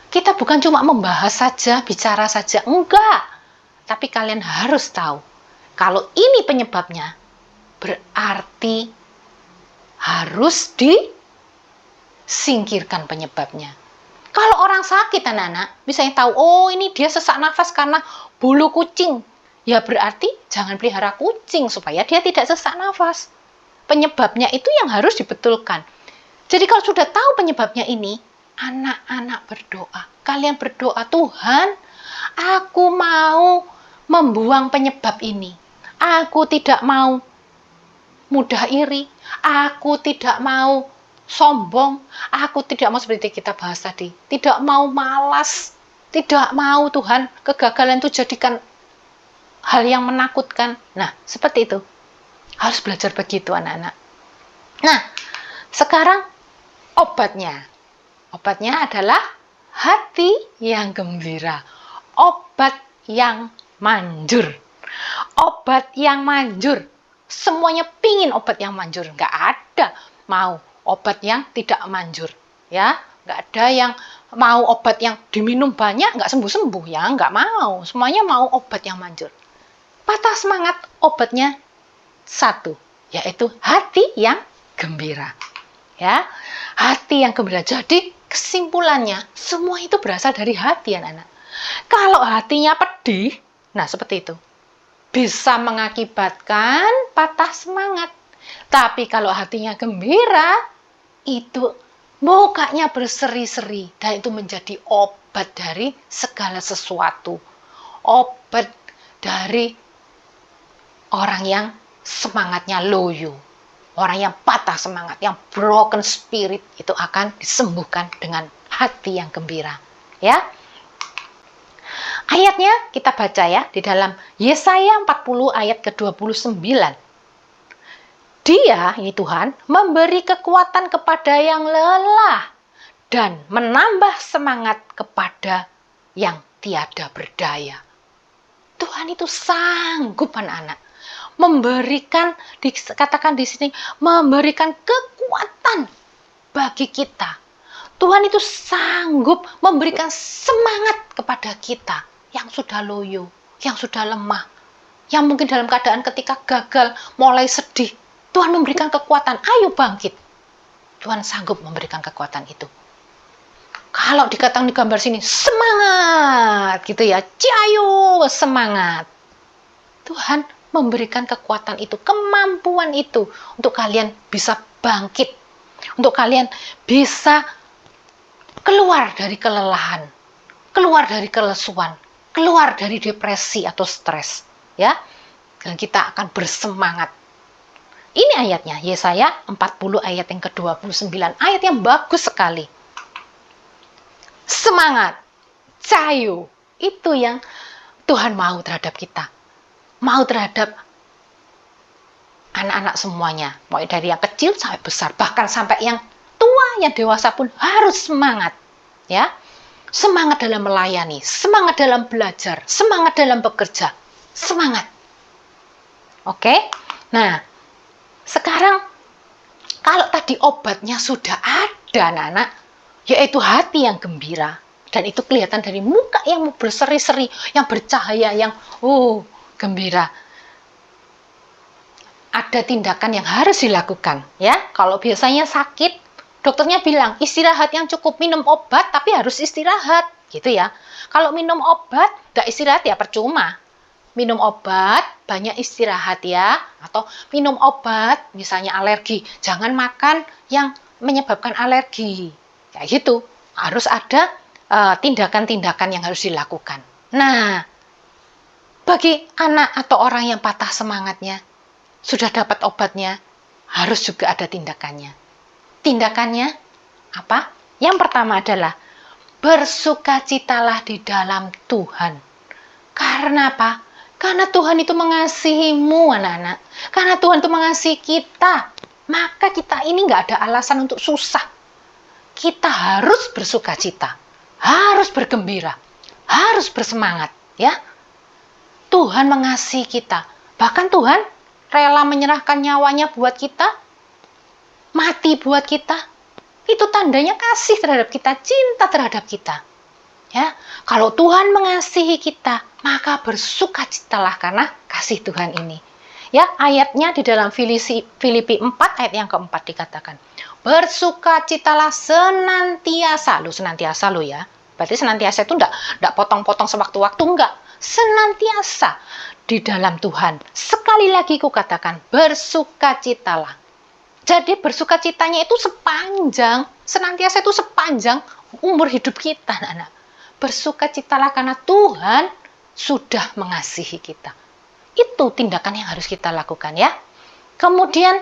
kita bukan cuma membahas saja, bicara saja. Enggak. Tapi kalian harus tahu, kalau ini penyebabnya, berarti harus disingkirkan penyebabnya. Kalau orang sakit, anak-anak, misalnya tahu, ini dia sesak nafas karena bulu kucing. Ya berarti jangan pelihara kucing supaya dia tidak sesak nafas. Penyebabnya itu yang harus dibetulkan. Jadi kalau sudah tahu penyebabnya ini, anak-anak berdoa. Kalian berdoa, Tuhan, aku mau membuang penyebab ini. Aku tidak mau mudah iri. Aku tidak mau sombong. Aku tidak mau seperti kita bahas tadi. Tidak mau malas. Tidak mau Tuhan kegagalan itu jadikan hal yang menakutkan. Nah, seperti itu. Harus belajar begitu anak-anak. Nah, sekarang obatnya. Obatnya adalah hati yang gembira. Obat yang manjur. Obat yang manjur. Semuanya pingin obat yang manjur. Nggak ada mau obat yang tidak manjur. Ya, nggak ada yang mau obat yang diminum banyak nggak sembuh-sembuh. Ya, nggak mau. Semuanya mau obat yang manjur. Patah semangat, obatnya satu, yaitu hati yang gembira. Ya, hati yang gembira. Jadi kesimpulannya, semua itu berasal dari hati, anak-anak. Kalau hatinya pedih, nah seperti itu, bisa mengakibatkan patah semangat. Tapi kalau hatinya gembira, itu mukanya berseri-seri, dan itu menjadi obat dari segala sesuatu. Obat dari orang yang semangatnya loyo. Orang yang patah semangat, yang broken spirit, itu akan disembuhkan dengan hati yang gembira. Ya. Ayatnya kita baca ya, di dalam Yesaya 40 ayat ke-29. Dia, ini Tuhan, memberi kekuatan kepada yang lelah dan menambah semangat kepada yang tiada berdaya. Tuhan itu sanggup, anak-anak, memberikan, dikatakan di sini, memberikan kekuatan bagi kita. Tuhan itu sanggup memberikan semangat kepada kita yang sudah loyo, yang sudah lemah, yang mungkin dalam keadaan ketika gagal, mulai sedih. Tuhan memberikan kekuatan, ayo bangkit. Tuhan sanggup memberikan kekuatan itu. Kalau dikatakan di gambar sini, semangat, gitu ya, ayo semangat. Tuhan memberikan kekuatan itu, kemampuan itu, untuk kalian bisa bangkit, untuk kalian bisa keluar dari kelelahan, keluar dari kelesuan, keluar dari depresi atau stres, ya. Dan kita akan bersemangat. Ini ayatnya, Yesaya 40 ayat yang ke-29, ayat yang bagus sekali. Semangat, cayu, itu yang Tuhan mau terhadap kita. Mau terhadap anak-anak semuanya, mulai dari yang kecil sampai besar, bahkan sampai yang tua, yang dewasa pun harus semangat, ya. Semangat dalam melayani, semangat dalam belajar, semangat dalam bekerja, semangat. Oke? Nah, sekarang kalau tadi obatnya sudah ada, anak-anak, yaitu hati yang gembira, dan itu kelihatan dari muka yang berseri-seri, yang bercahaya, yang gembira. Ada tindakan yang harus dilakukan, ya. Kalau biasanya sakit, dokternya bilang istirahat yang cukup, minum obat tapi harus istirahat, gitu ya. Kalau minum obat nggak istirahat ya percuma. Minum obat banyak istirahat ya, atau minum obat misalnya alergi, jangan makan yang menyebabkan alergi, kayak gitu. Harus ada tindakan-tindakan yang harus dilakukan. Nah, bagi anak atau orang yang patah semangatnya, sudah dapat obatnya, harus juga ada tindakannya. Tindakannya apa? Yang pertama adalah bersukacitalah di dalam Tuhan. Karena apa? Karena Tuhan itu mengasihimu, anak-anak. Karena Tuhan itu mengasihi kita. Maka kita ini nggak ada alasan untuk susah. Kita harus bersukacita, harus bergembira, harus bersemangat, ya. Tuhan mengasihi kita. Bahkan Tuhan rela menyerahkan nyawanya buat kita, mati buat kita. Itu tandanya kasih terhadap kita, cinta terhadap kita. Ya, kalau Tuhan mengasihi kita, maka bersukacitalah karena kasih Tuhan ini. Ya, ayatnya di dalam Filipi 4 ayat yang keempat dikatakan, bersukacitalah senantiasa. Senantiasa ya. Berarti senantiasa itu enggak potong-potong sewaktu-waktu, enggak. Senantiasa di dalam Tuhan. Sekali lagi kukatakan, bersukacitalah. Jadi bersukacitanya itu sepanjang, senantiasa itu sepanjang umur hidup kita, anak-anak. Bersukacitalah karena Tuhan sudah mengasihi kita. Itu tindakan yang harus kita lakukan, ya. Kemudian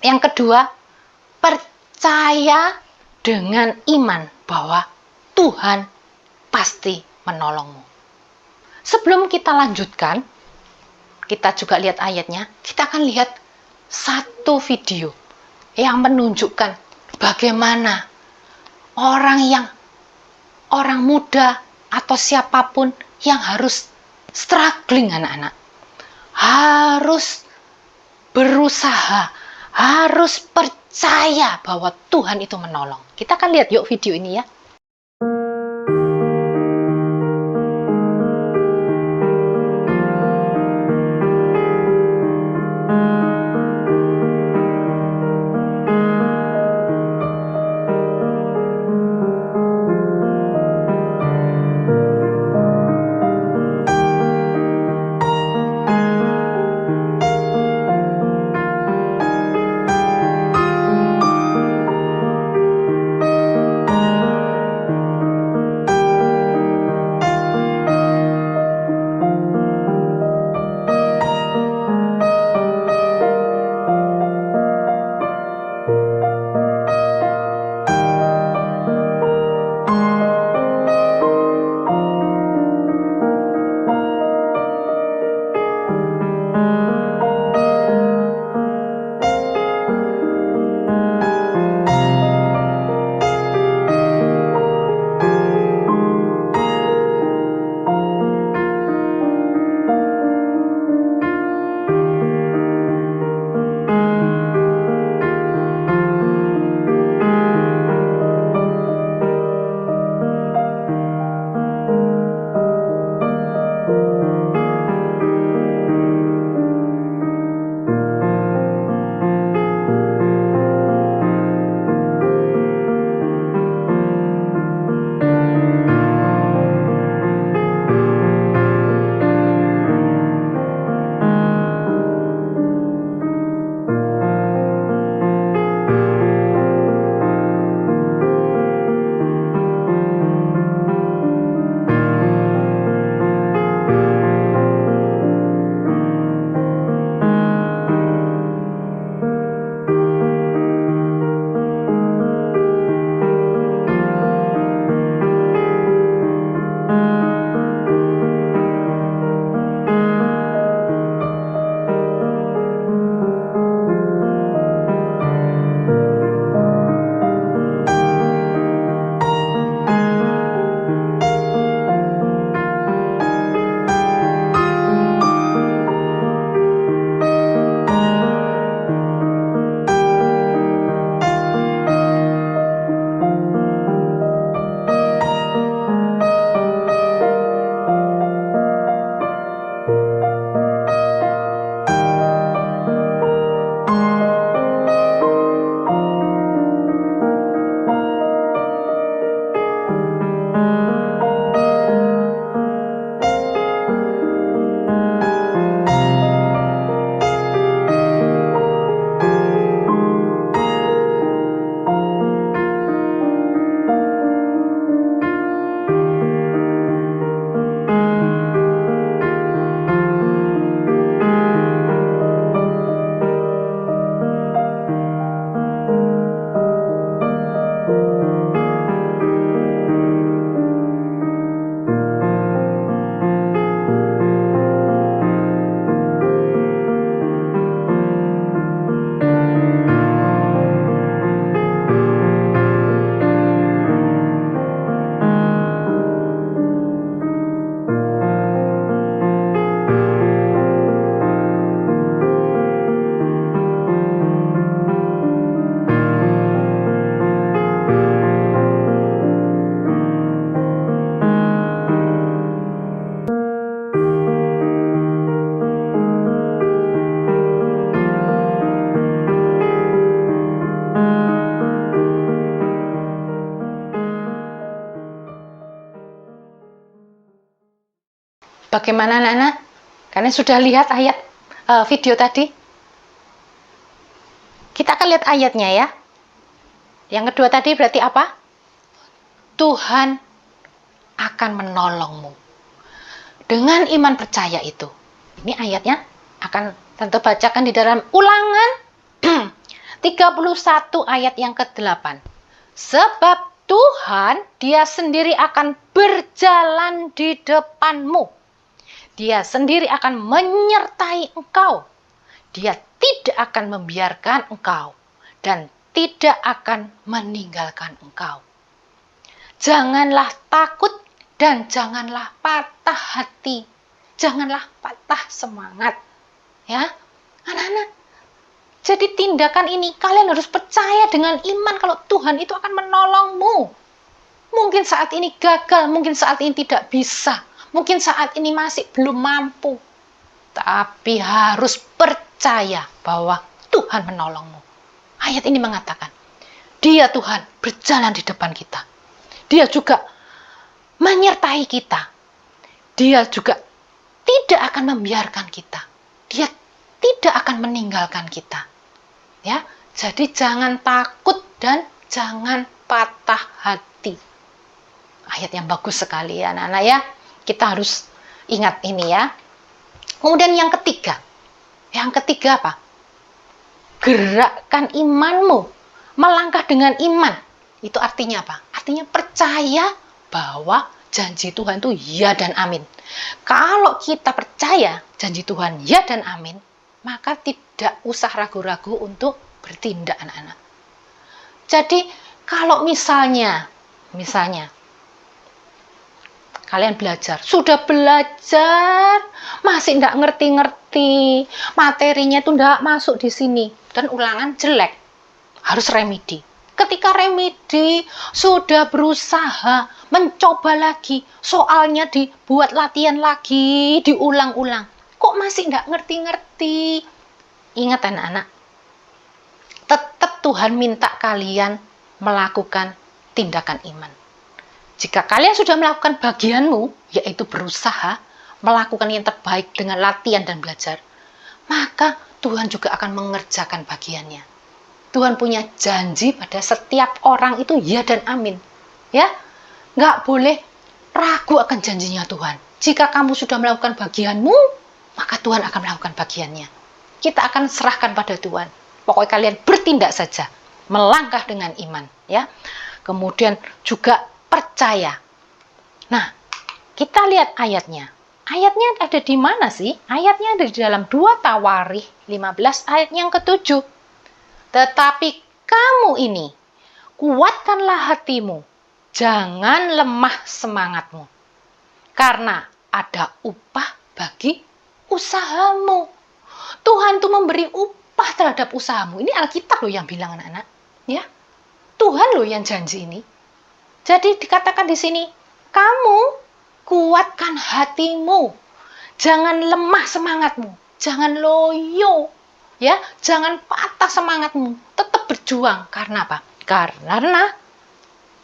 yang kedua, percaya dengan iman bahwa Tuhan pasti menolongmu. Sebelum kita lanjutkan, kita juga lihat ayatnya, kita akan lihat satu video yang menunjukkan bagaimana orang muda atau siapapun yang harus struggling, anak-anak, harus berusaha, harus percaya bahwa Tuhan itu menolong. Kita akan lihat yuk video ini, ya. Bagaimana anak-anak? Kalian sudah lihat ayat video tadi? Kita akan lihat ayatnya ya. Yang kedua tadi berarti apa? Tuhan akan menolongmu. Dengan iman percaya itu. Ini ayatnya akan tentu bacakan di dalam Ulangan 31 ayat yang ke-8. Sebab Tuhan, Dia sendiri akan berjalan di depanmu. Dia sendiri akan menyertai engkau. Dia tidak akan membiarkan engkau dan tidak akan meninggalkan engkau. Janganlah takut dan janganlah patah hati. Janganlah patah semangat. Ya, anak-anak. Jadi tindakan ini kalian harus percaya dengan iman kalau Tuhan itu akan menolongmu. Mungkin saat ini gagal, mungkin saat ini tidak bisa. Mungkin saat ini masih belum mampu. Tapi harus percaya bahwa Tuhan menolongmu. Ayat ini mengatakan, Dia Tuhan berjalan di depan kita. Dia juga menyertai kita. Dia juga tidak akan membiarkan kita. Dia tidak akan meninggalkan kita. Ya, jadi jangan takut dan jangan patah hati. Ayat yang bagus sekali ya anak-anak ya. Kita harus ingat ini ya. Kemudian yang ketiga. Yang ketiga apa? Gerakkan imanmu. Melangkah dengan iman. Itu artinya apa? Artinya percaya bahwa janji Tuhan itu ya dan amin. Kalau kita percaya janji Tuhan ya dan amin, maka tidak usah ragu-ragu untuk bertindak anak-anak. Jadi kalau misalnya kalian belajar, sudah belajar, masih tidak ngerti-ngerti, materinya itu tidak masuk di sini, dan ulangan jelek, harus remedi. Ketika remedi, sudah berusaha, mencoba lagi, soalnya dibuat latihan lagi, diulang-ulang. Kok masih tidak ngerti-ngerti? Ingat anak-anak, tetap Tuhan minta kalian melakukan tindakan iman. Jika kalian sudah melakukan bagianmu, yaitu berusaha melakukan yang terbaik dengan latihan dan belajar, maka Tuhan juga akan mengerjakan bagiannya. Tuhan punya janji pada setiap orang itu ya dan amin. Ya, nggak boleh ragu akan janjinya Tuhan. Jika kamu sudah melakukan bagianmu, maka Tuhan akan melakukan bagiannya. Kita akan serahkan pada Tuhan. Pokoknya kalian bertindak saja, melangkah dengan iman. Ya, kemudian juga percaya. Nah, kita lihat ayatnya. Ayatnya ada di mana sih? Ayatnya ada di dalam 2 Tawarikh 15 ayat yang ke-7. Tetapi kamu ini, kuatkanlah hatimu, jangan lemah semangatmu. Karena ada upah bagi usahamu. Tuhan tuh memberi upah terhadap usahamu. Ini Alkitab loh yang bilang anak-anak. Ya, Tuhan loh yang janji ini. Jadi dikatakan di sini, kamu kuatkan hatimu. Jangan lemah semangatmu. Jangan loyo. Ya, jangan patah semangatmu. Tetap berjuang. Karena apa? Karena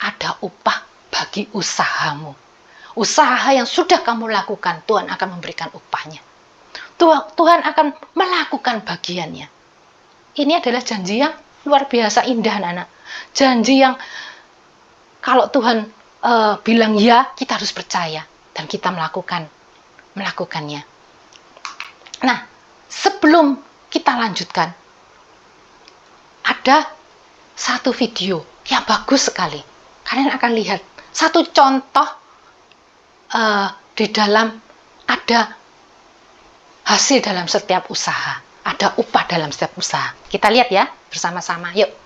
ada upah bagi usahamu. Usaha yang sudah kamu lakukan, Tuhan akan memberikan upahnya. Tuhan akan melakukan bagiannya. Ini adalah janji yang luar biasa indah, anak-anak. Janji yang kalau Tuhan bilang ya, kita harus percaya dan kita melakukannya. Nah, sebelum kita lanjutkan, ada satu video yang bagus sekali. Kalian akan lihat satu contoh di dalam ada hasil dalam setiap usaha, ada upah dalam setiap usaha. Kita lihat ya bersama-sama. Yuk.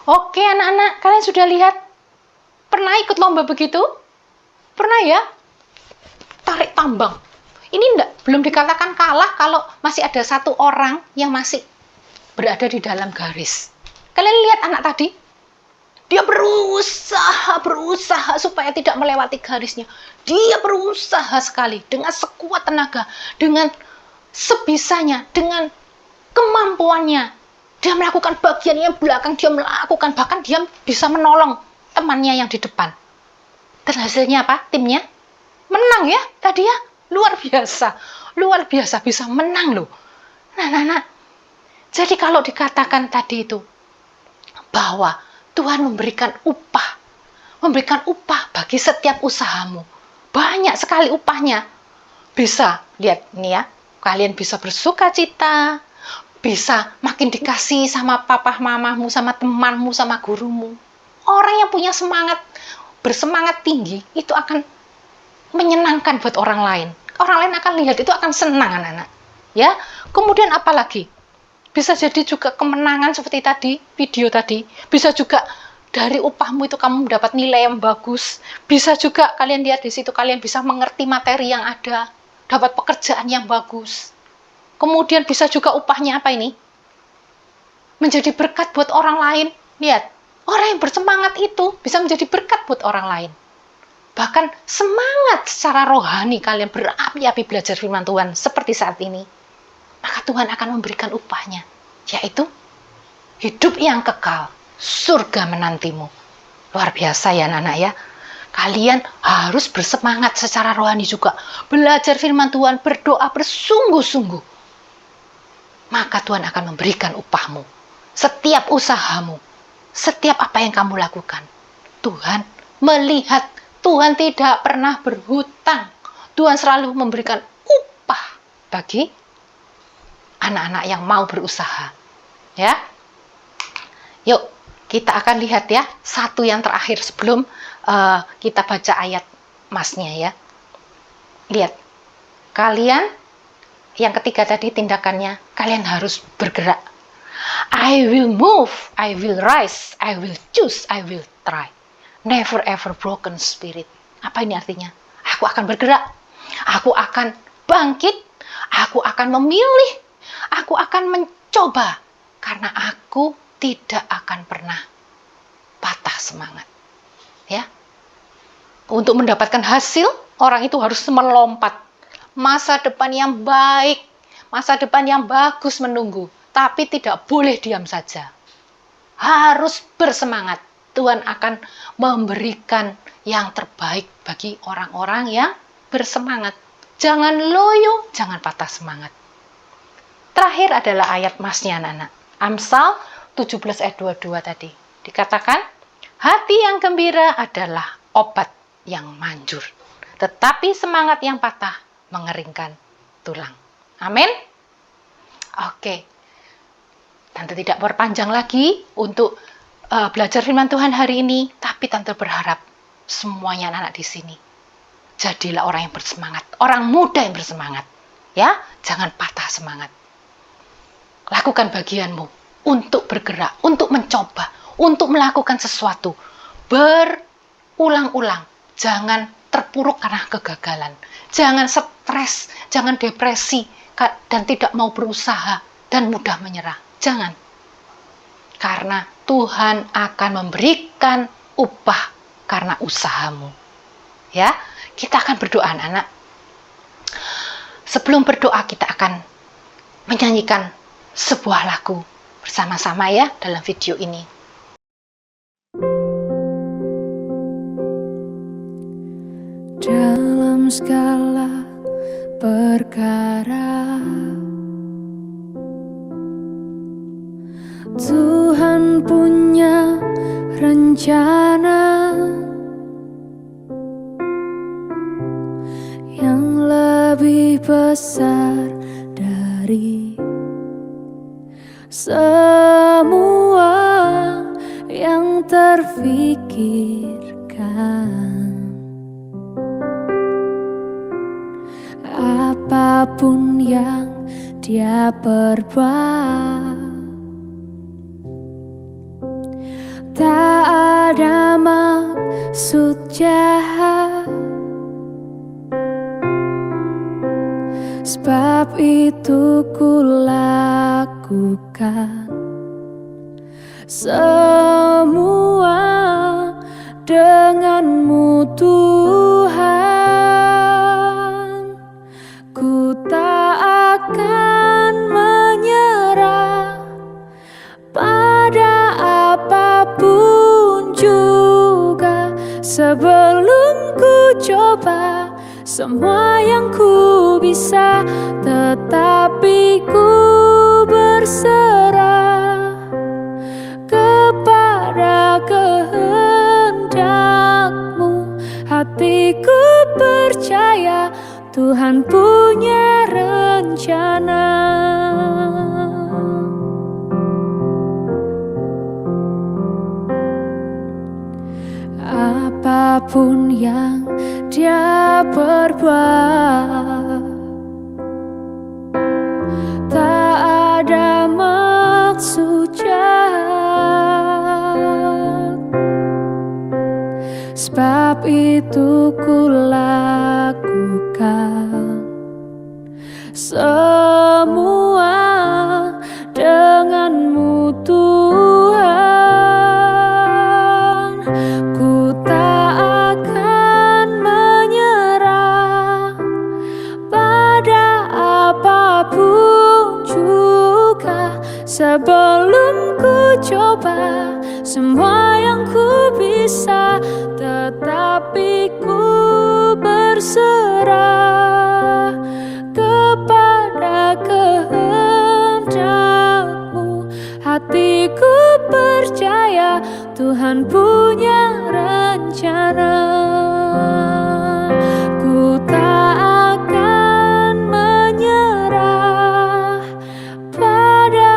Oke anak-anak, kalian sudah lihat? Pernah ikut lomba begitu? Pernah ya? Tarik tambang. Ini belum dikatakan kalah kalau masih ada satu orang yang masih berada di dalam garis. Kalian lihat anak tadi? Dia berusaha supaya tidak melewati garisnya. Dia berusaha sekali dengan sekuat tenaga, dengan sebisanya, dengan kemampuannya. Dia melakukan bagian yang belakang, dia melakukan, bahkan dia bisa menolong temannya yang di depan. Dan hasilnya apa? Timnya menang ya tadi ya. Luar biasa bisa menang loh. Nah. Jadi kalau dikatakan tadi itu bahwa Tuhan memberikan upah bagi setiap usahamu. Banyak sekali upahnya. Bisa, lihat ini ya, kalian bisa bersuka cita, bisa makin dikasih sama papa mamamu, sama temanmu, sama gurumu. Orang yang punya bersemangat tinggi, itu akan menyenangkan buat orang lain. Orang lain akan lihat, itu akan senang anak-anak. Ya, kemudian apa lagi? Bisa jadi juga kemenangan seperti tadi, video tadi. Bisa juga dari upahmu itu kamu mendapat nilai yang bagus. Bisa juga kalian lihat di situ, kalian bisa mengerti materi yang ada. Dapat pekerjaan yang bagus. Kemudian bisa juga upahnya apa ini? Menjadi berkat buat orang lain. Lihat, orang yang bersemangat itu bisa menjadi berkat buat orang lain. Bahkan semangat secara rohani kalian berapi-api belajar firman Tuhan seperti saat ini. Maka Tuhan akan memberikan upahnya, yaitu hidup yang kekal, surga menantimu. Luar biasa ya anak-anak ya. Kalian harus bersemangat secara rohani juga. Belajar firman Tuhan, berdoa bersungguh-sungguh. Maka Tuhan akan memberikan upahmu. Setiap usahamu, setiap apa yang kamu lakukan. Tuhan melihat, Tuhan tidak pernah berhutang. Tuhan selalu memberikan upah bagi anak-anak yang mau berusaha. Ya. Yuk, kita akan lihat ya, satu yang terakhir sebelum kita baca ayat masnya ya. Lihat. Kalian yang ketiga tadi tindakannya, kalian harus bergerak. I will move, I will rise, I will choose, I will try. Never ever broken spirit. Apa ini artinya? Aku akan bergerak. Aku akan bangkit. Aku akan memilih. Aku akan mencoba, karena aku tidak akan pernah patah semangat. Ya, untuk mendapatkan hasil, orang itu harus melompat. Masa depan yang baik, masa depan yang bagus menunggu, tapi tidak boleh diam saja. Harus bersemangat. Tuhan akan memberikan yang terbaik bagi orang-orang yang bersemangat. Jangan loyo, jangan patah semangat. Terakhir adalah ayat masnya anak-anak. Amsal 17 ayat 22 tadi. Dikatakan, hati yang gembira adalah obat yang manjur. Tetapi semangat yang patah mengeringkan tulang. Amin. Oke. Tante tidak berpanjang lagi untuk belajar firman Tuhan hari ini. Tapi Tante berharap semuanya anak-anak di sini. Jadilah orang yang bersemangat. Orang muda yang bersemangat. Ya, jangan patah semangat. Lakukan bagianmu untuk bergerak, untuk mencoba, untuk melakukan sesuatu. Berulang-ulang. Jangan terpuruk karena kegagalan. Jangan stres, jangan depresi, dan tidak mau berusaha, dan mudah menyerah. Jangan. Karena Tuhan akan memberikan upah karena usahamu. Ya, kita akan berdoa anak-anak. Sebelum berdoa kita akan menyanyikan sebuah lagu bersama-sama ya dalam video ini. Dalam segala perkara Tuhan punya rencana yang lebih besar dari semua yang terfikirkan. Apapun yang Dia perbuat, tak ada maksud jahat. Sebab itu ku lakukan semua denganmu Tuhan. Ku tak akan menyerah pada apapun juga, sebelum ku coba semua yang ku bisa, tetapi ku berserah kepada kehendak-Mu. Hatiku percaya Tuhan punya rencana. Apapun yang Dia perbuat, tak ada maksud jahat. Sebab itu ku lakukan semua denganmu Tuhan. Ku tak akan menyerah pada apapun juga, sebelum ku coba semua yang ku bisa, tetapi ku berserah kepada kehendak-Mu. Hatiku percaya Tuhan punya rencana. Ku tak akan menyerah pada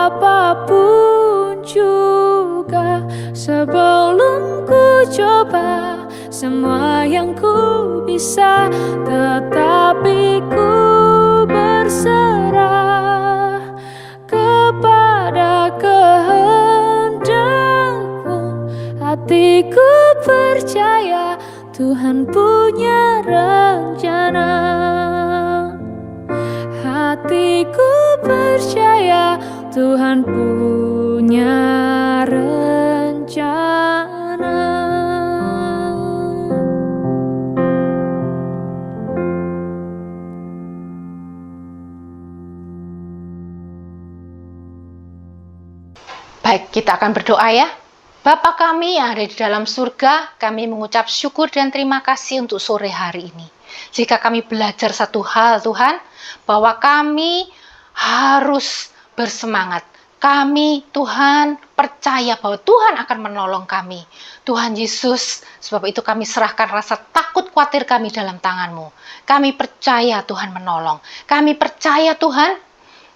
apapun juga, sebelum ku coba semua yang ku bisa, tetapi ku berserah kepada kehendak-Mu. Hatiku percaya Tuhan punya rencana. Hatiku percaya Tuhan punya rencana. Baik, kita akan berdoa ya. Bapa kami yang ada di dalam surga, kami mengucap syukur dan terima kasih untuk sore hari ini. Jika kami belajar satu hal Tuhan, bahwa kami harus bersemangat. Kami Tuhan percaya bahwa Tuhan akan menolong kami. Tuhan Yesus, sebab itu kami serahkan rasa takut khawatir kami dalam tangan-Mu. Kami percaya Tuhan menolong. Kami percaya Tuhan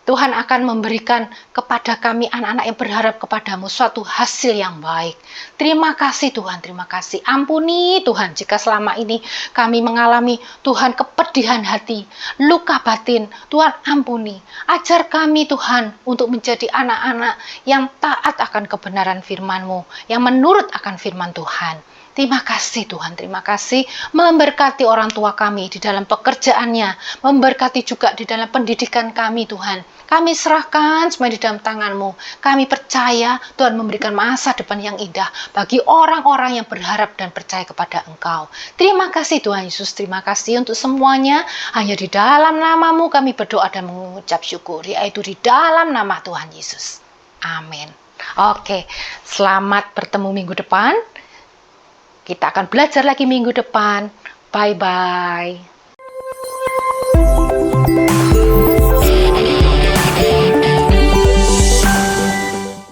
akan memberikan kepada kami anak-anak yang berharap kepadamu suatu hasil yang baik. Terima kasih Tuhan, terima kasih. Ampuni Tuhan jika selama ini kami mengalami Tuhan kepedihan hati, luka batin. Tuhan ampuni. Ajar kami Tuhan untuk menjadi anak-anak yang taat akan kebenaran firman-Mu, yang menurut akan firman Tuhan. Terima kasih Tuhan, terima kasih. Memberkati orang tua kami di dalam pekerjaannya, memberkati juga di dalam pendidikan kami Tuhan. Kami serahkan semua di dalam tangan-Mu. Kami percaya Tuhan memberikan masa depan yang indah bagi orang-orang yang berharap dan percaya kepada Engkau. Terima kasih Tuhan Yesus, terima kasih untuk semuanya. Hanya di dalam nama-Mu kami berdoa dan mengucap syukur, yaitu di dalam nama Tuhan Yesus. Amin. Oke, selamat bertemu minggu depan. Kita akan belajar lagi minggu depan. Bye-bye.